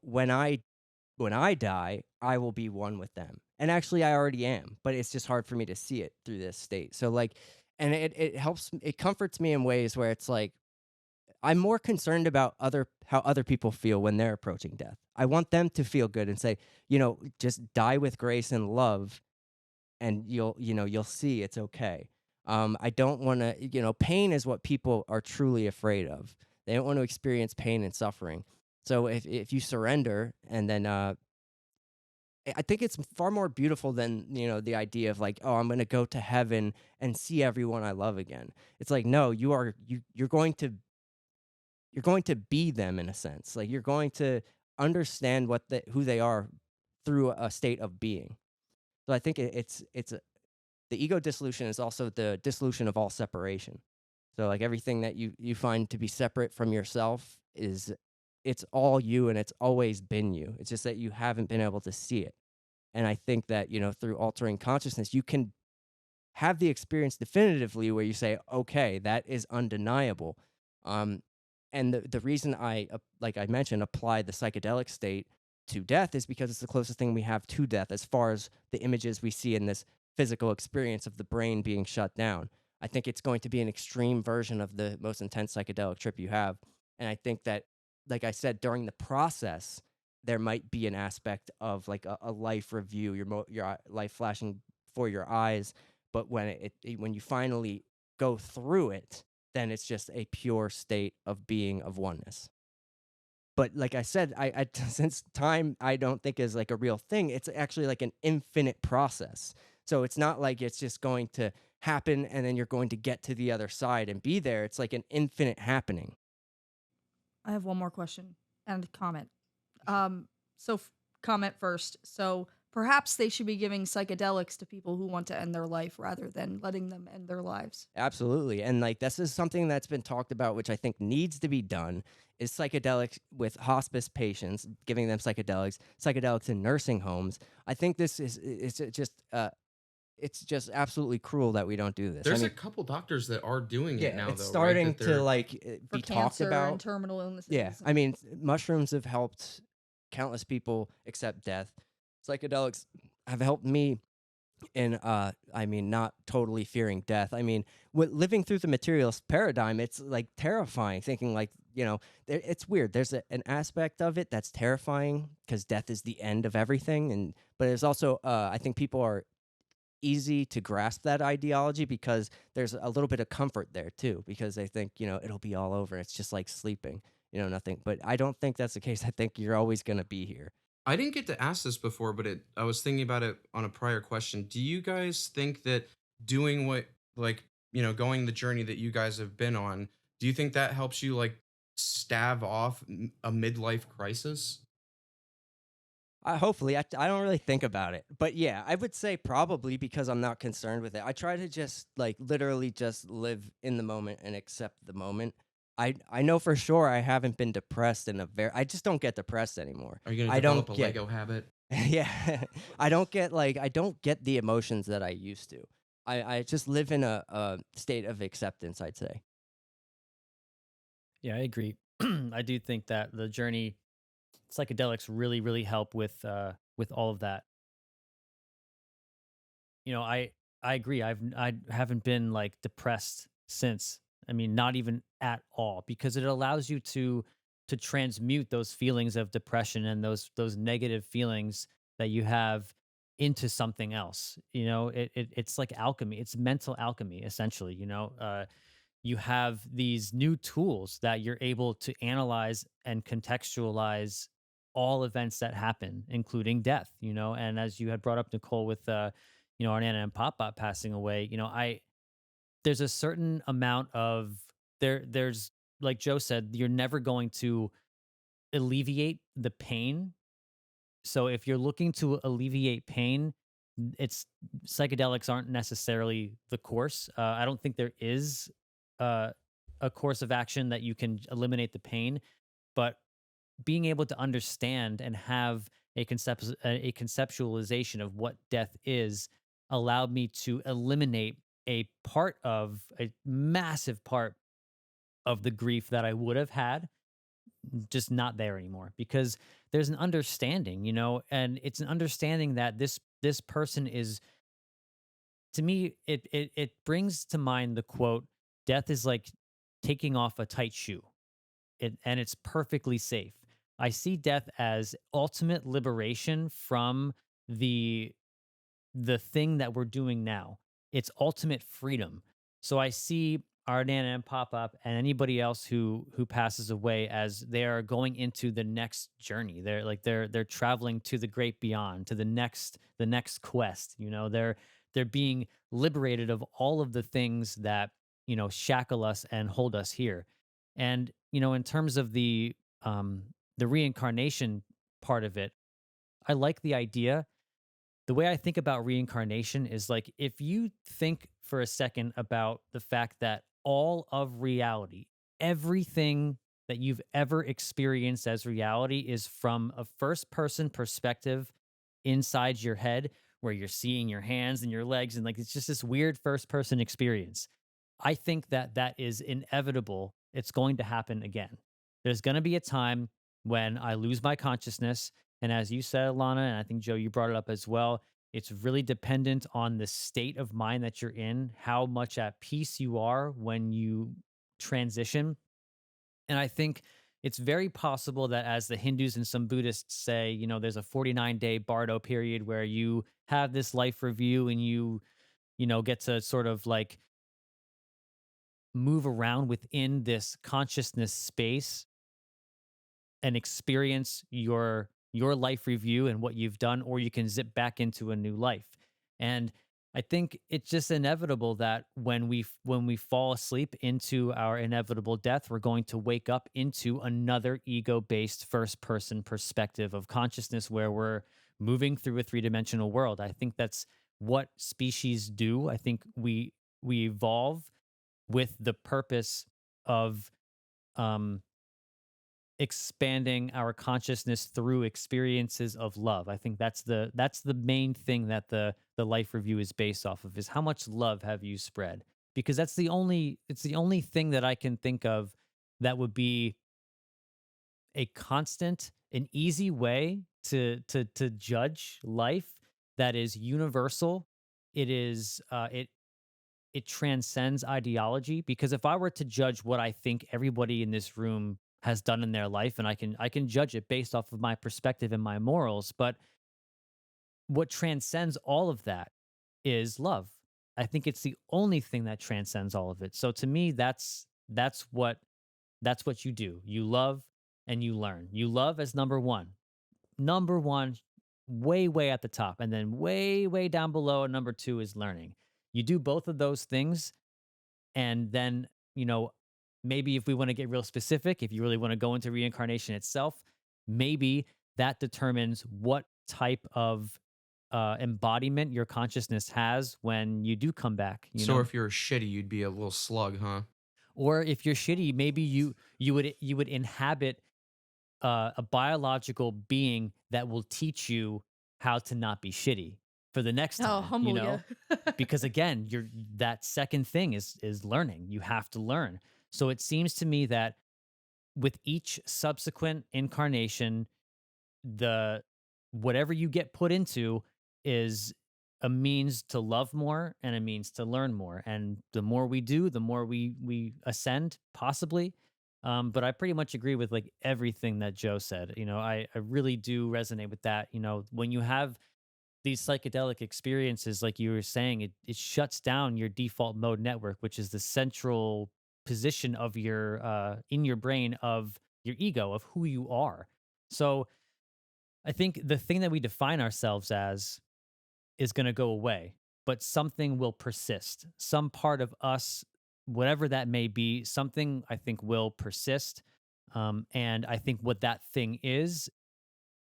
when I die, I will be one with them. And actually, I already am, but it's just hard for me to see it through this state. So, like, and it helps, it comforts me in ways where it's like, I'm more concerned about how other people feel when they're approaching death. I want them to feel good and say, just die with grace and love, and you'll see it's okay. I don't want to, pain is what people are truly afraid of. They don't want to experience pain and suffering. So if you surrender, and then I think it's far more beautiful than the idea of like, oh, I'm going to go to heaven and see everyone I love again. It's like, no, you're going to be them in a sense. Like, you're going to understand who they are through a state of being. So I think the ego dissolution is also the dissolution of all separation. So like everything that you find to be separate from yourself it's all you, and it's always been you. It's just that you haven't been able to see it. And I think that, through altering consciousness, you can have the experience definitively where you say, okay, that is undeniable. And the reason like I mentioned, apply the psychedelic state to death is because it's the closest thing we have to death as far as the images we see in this physical experience of the brain being shut down. I think it's going to be an extreme version of the most intense psychedelic trip you have. And I think that, like I said, during the process, there might be an aspect of like a life review, your life flashing before your eyes. But when when you finally go through it, then it's just a pure state of being, of oneness. But like I said, I since time I don't think is like a real thing, it's actually like an infinite process. So it's not like it's just going to happen and then you're going to get to the other side and be there. It's like an infinite happening. I have one more question and a comment. Comment first. So perhaps they should be giving psychedelics to people who want to end their life rather than letting them end their lives. Absolutely. And like this is something that's been talked about, which I think needs to be done, is psychedelics with hospice patients, giving them psychedelics in nursing homes. I think this is it's just absolutely cruel that we don't do this. I There's a mean, couple doctors that are doing it yeah, now, it's though, right? starting That to they're like For be talked cancer and about. terminal illnesses. Yeah, I and- mean, mushrooms have helped countless people accept death. Psychedelics have helped me in I mean, not totally fearing death. I mean, with living through the materialist paradigm, it's like terrifying thinking like, it's weird. There's an aspect of it that's terrifying because death is the end of everything, and but there's also I think people are easy to grasp that ideology because there's a little bit of comfort there too, because they think, it'll be all over. It's just like sleeping, nothing. But I don't think that's the case. I think you're always going to be here. I didn't get to ask this before, but I was thinking about it on a prior question. Do you guys think that doing what, like, going the journey that you guys have been on, do you think that helps you, like, stave off a midlife crisis? Hopefully, I don't really think about it, but yeah, I would say probably because I'm not concerned with it. I try to just like literally just live in the moment and accept the moment. I know for sure I haven't been depressed I just don't get depressed anymore. Are you going I to develop don't a get Lego habit? yeah, I don't get the emotions that I used to. I just live in a state of acceptance, I'd say. Yeah, I agree. I do think that the journey psychedelics really, really help with all of that. I agree. I haven't been like depressed since. I mean, not even at all, because it allows you to transmute those feelings of depression and those negative feelings that you have into something else. It's like alchemy. It's mental alchemy, essentially. You have these new tools that you're able to analyze and contextualize all events that happen, including death. And as you had brought up, Nicole, with our Nana and Papa passing away, there's a certain amount of there's like Joe said, you're never going to alleviate the pain. So if you're looking to alleviate pain, it's psychedelics aren't necessarily the course. I don't think there is uh, a course of action that you can eliminate the pain, but being able to understand and have a conceptualization of what death is allowed me to eliminate a massive part of the grief that I would have had, just not there anymore, because there's an understanding, and it's an understanding that this person is, to me, it brings to mind the quote, death is like taking off a tight shoe, and it's perfectly safe. I see death as ultimate liberation from the the thing that we're doing now. It's ultimate freedom. So I see our Nana and Pop Up and anybody else who passes away as they are going into the next journey. They're traveling to the great beyond, to the next quest. They're being liberated of all of the things that shackle us and hold us here. And in terms of the reincarnation part of it, I like the idea. The way I think about reincarnation is like, if you think for a second about the fact that all of reality, everything that you've ever experienced as reality is from a first person perspective inside your head, where you're seeing your hands and your legs, and like it's just this weird first person experience. I think that that is inevitable. It's going to happen again. There's going to be a time when I lose my consciousness. And as you said, Alana, and I think Joe, you brought it up as well, it's really dependent on the state of mind that you're in, how much at peace you are when you transition. And I think it's very possible that, as the Hindus and some Buddhists say, there's a 49-day Bardo period where you have this life review and you get to sort of like move around within this consciousness space and experience your life review and what you've done, or you can zip back into a new life. And I think it's just inevitable that when we fall asleep into our inevitable death, we're going to wake up into another ego-based first-person perspective of consciousness where we're moving through a three-dimensional world. I think that's what species do. I think we evolve with the purpose of um expanding our consciousness through experiences of love. I think that's the main thing that the life review is based off of, is how much love have you spread? Because it's the only thing that I can think of that would be a constant, an easy way to judge life that is universal. It is it transcends ideology, because if I were to judge what I think everybody in this room has done in their life, and I can judge it based off of my perspective and my morals, but what transcends all of that is love. I think it's the only thing that transcends all of it. So to me, that's what that's what you do. You love and you learn. You love as number one. Number one, way at the top, and then way down below, and number two is learning. You do both of those things, and then, you know, maybe if we want to get real specific, if you really want to go into reincarnation itself, maybe that determines what type of embodiment your consciousness has when you do come back, you So know? if you're shitty, you'd be a little slug, huh? Or if you're shitty, maybe you would inhabit a biological being that will teach you how to not be shitty for the next Oh, time, you humble know? ya. Because again, you're that second thing is learning. You have to learn. So it seems to me that with each subsequent incarnation, the whatever you get put into is a means to love more and a means to learn more. And the more we do, the more we ascend, possibly. But I pretty much agree with like everything that Joe said. You know, I really do resonate with that. You know, when you have these psychedelic experiences, like you were saying, it shuts down your default mode network, which is the central position of your in your brain of your ego, of who you are. So I think the thing that we define ourselves as is going to go away, but something will persist. Some part of us, whatever that may be, something I think will persist. And I think what that thing is,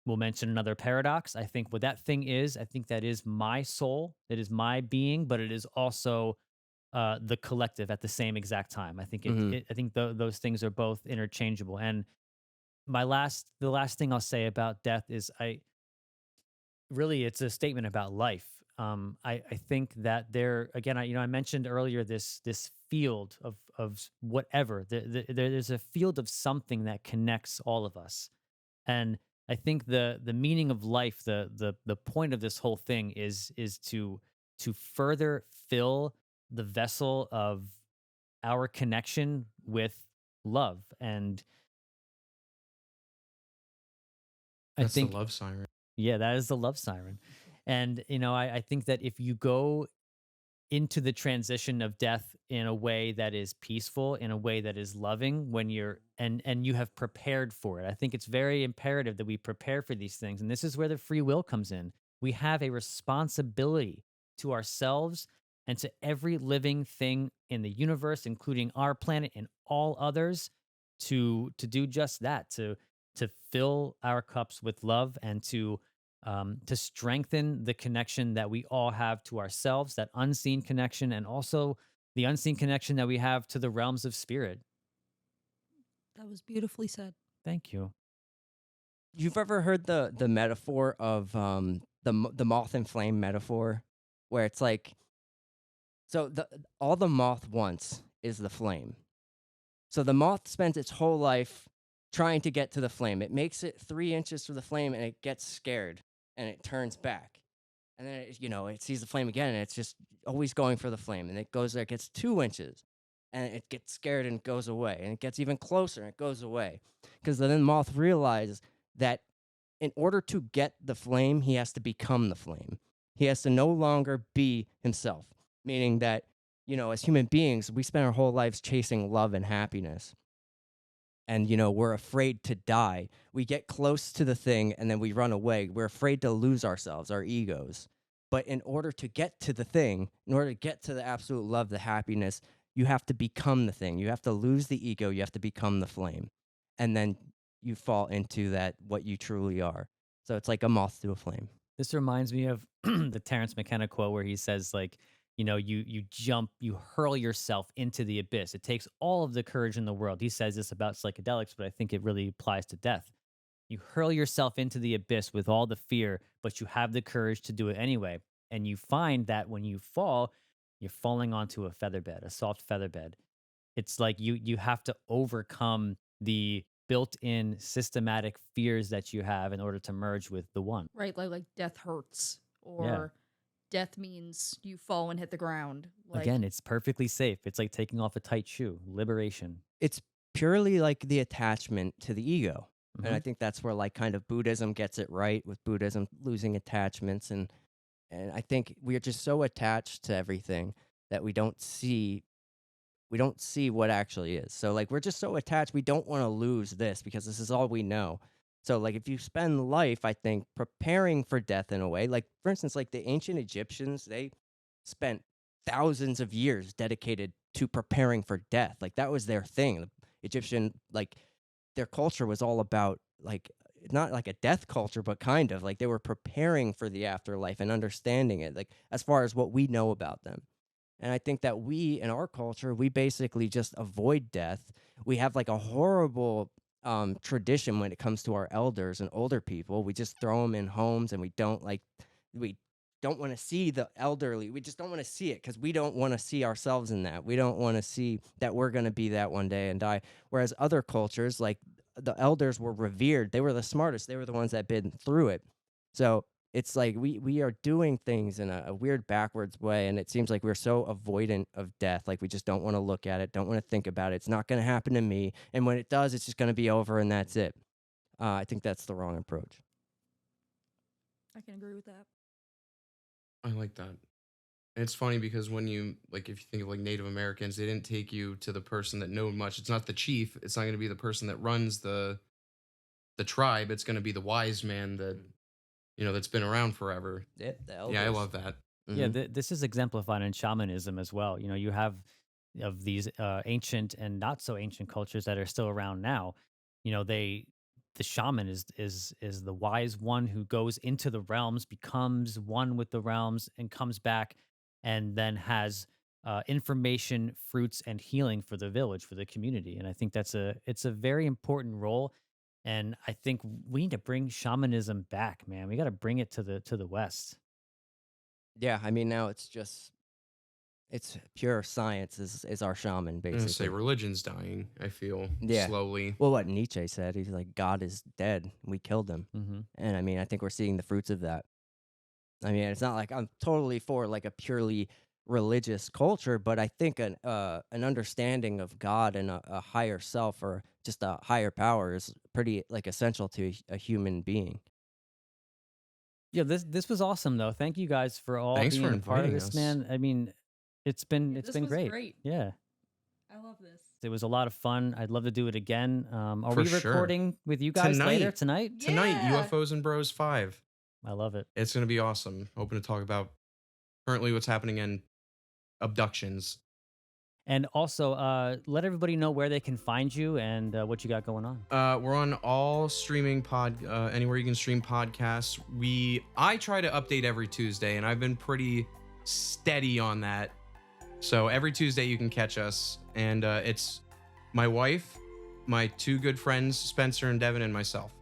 we'll mention another paradox. I think what that thing is, I think that is my soul, it is my being, but it is also the collective at the same exact time. I think Hmm. I think those things are both interchangeable. And the last thing I'll say about death is I really it's a statement about life. I think that there again, I mentioned earlier this field of whatever. There's a field of something that connects all of us, and I think the meaning of life, the point of this whole thing is to further fill the vessel of our connection with love, and I That's the think love siren. yeah, that is the love siren. And, you know, I think that if you go into the transition of death in a way that is peaceful, in a way that is loving, when you're and you have prepared for it. I think it's very imperative that we prepare for these things. And this is where the free will comes in. We have a responsibility to ourselves and to every living thing in the universe, including our planet and all others, to do just that, to fill our cups with love and to strengthen the connection that we all have to ourselves, that unseen connection, and also the unseen connection that we have to the realms of spirit. That was beautifully said. Thank you. You've ever heard the metaphor of the moth and flame metaphor, where it's like, so the all the moth wants is the flame. So the moth spends its whole life trying to get to the flame. It makes it 3 inches to the flame and it gets scared and it turns back. And then it sees the flame again and it's just always going for the flame. And it goes there, it gets 2 inches and it gets scared and goes away. And it gets even closer and it goes away. Because then the moth realizes that in order to get the flame, he has to become the flame. He has to no longer be himself, meaning that, as human beings, we spend our whole lives chasing love and happiness. And, we're afraid to die. We get close to the thing and then we run away. We're afraid to lose ourselves, our egos. But in order to get to the thing, in order to get to the absolute love, the happiness, you have to become the thing. You have to lose the ego. You have to become the flame. And then you fall into that, what you truly are. So it's like a moth to a flame. This reminds me of the Terrence McKenna quote where he says, like, you jump, you hurl yourself into the abyss. It takes all of the courage in the world. He says this about psychedelics, but I think it really applies to death. You hurl yourself into the abyss with all the fear, but you have the courage to do it anyway. And you find that when you fall, you're falling onto a feather bed, a soft feather bed. It's like you have to overcome the built-in systematic fears that you have in order to merge with the one. Right, like death hurts, Yeah. or death means you fall and hit the ground. Like, Again, it's perfectly safe. It's like taking off a tight shoe. Liberation. It's purely like the attachment to the ego. And I Mhm. think that's where like kind of Buddhism gets it right, with Buddhism losing attachments. And I think we are just so attached to everything that we don't see what actually is. So like we're just so attached, we don't want to lose this because this is all we know. So like if you spend life, I think, preparing for death in a way, like for instance, like the ancient Egyptians, they spent thousands of years dedicated to preparing for death. Like that was their thing. The Egyptian, like their culture was all about like not like a death culture, but kind of like they were preparing for the afterlife and understanding it, like as far as what we know about them. And I think that we in our culture, we basically just avoid death. We have like a horrible tradition when it comes to our elders and older people. We just throw them in homes, and we don't want to see the elderly. We just don't want to see it because we don't want to see ourselves in that. We don't want to see that we're going to be that one day and die. Whereas other cultures, like the elders were revered. They were the smartest. They were the ones that been through it. So it's like we are doing things in a weird backwards way, and it seems like we're so avoidant of death. Like we just don't want to look at it, don't want to think about it. It's not going to happen to me, and when it does, it's just going to be over, and that's it. I think that's the wrong approach. I can agree with that. I like that. And it's funny because when you like, if you think of like Native Americans, they didn't take you to the person that knew much. It's not the chief. It's not going to be the person that runs the tribe. It's going to be the wise man that that's been around forever. Yeah, the elders. Yeah, I love that. Yeah, Mhm. this is exemplified in shamanism as well. You have of these ancient and not so ancient cultures that are still around now. The shaman is the wise one who goes into the realms, becomes one with the realms, and comes back, and then has information, fruits, and healing for the village, for the community. And I think it's a very important role. And I think we need to bring shamanism back, man. We got to bring it to the West. Yeah, I mean now it's pure science is our shaman I'm gonna say basically. religion's dying. I feel Yeah. slowly. Well, what Nietzsche said, he's like, God is dead. We killed him. Hmm. And I mean, I think we're seeing the fruits of that. I mean, it's not like I'm totally for like a purely religious culture, but I think an understanding of God and a higher self or just a higher power is pretty like essential to a human being. Yeah, this was awesome though. Thank you guys for all Thanks being for a part of inviting this, us. man. I mean, it's been Yeah, it's this been was great. great. Yeah, I love this. it was a lot of fun. I'd love to do it again. Are For we sure. recording with you guys later Tonight. tonight? Tonight, Yeah. UFOs and Bros 5. I love it. It's gonna be awesome. Hoping to talk about currently what's happening in abductions. And also, let everybody know where they can find you and what you got going on. We're on all streaming anywhere you can stream podcasts. I try to update every Tuesday, and I've been pretty steady on that. So every Tuesday you can catch us, and it's my wife, my two good friends, Spencer and Devin, and myself.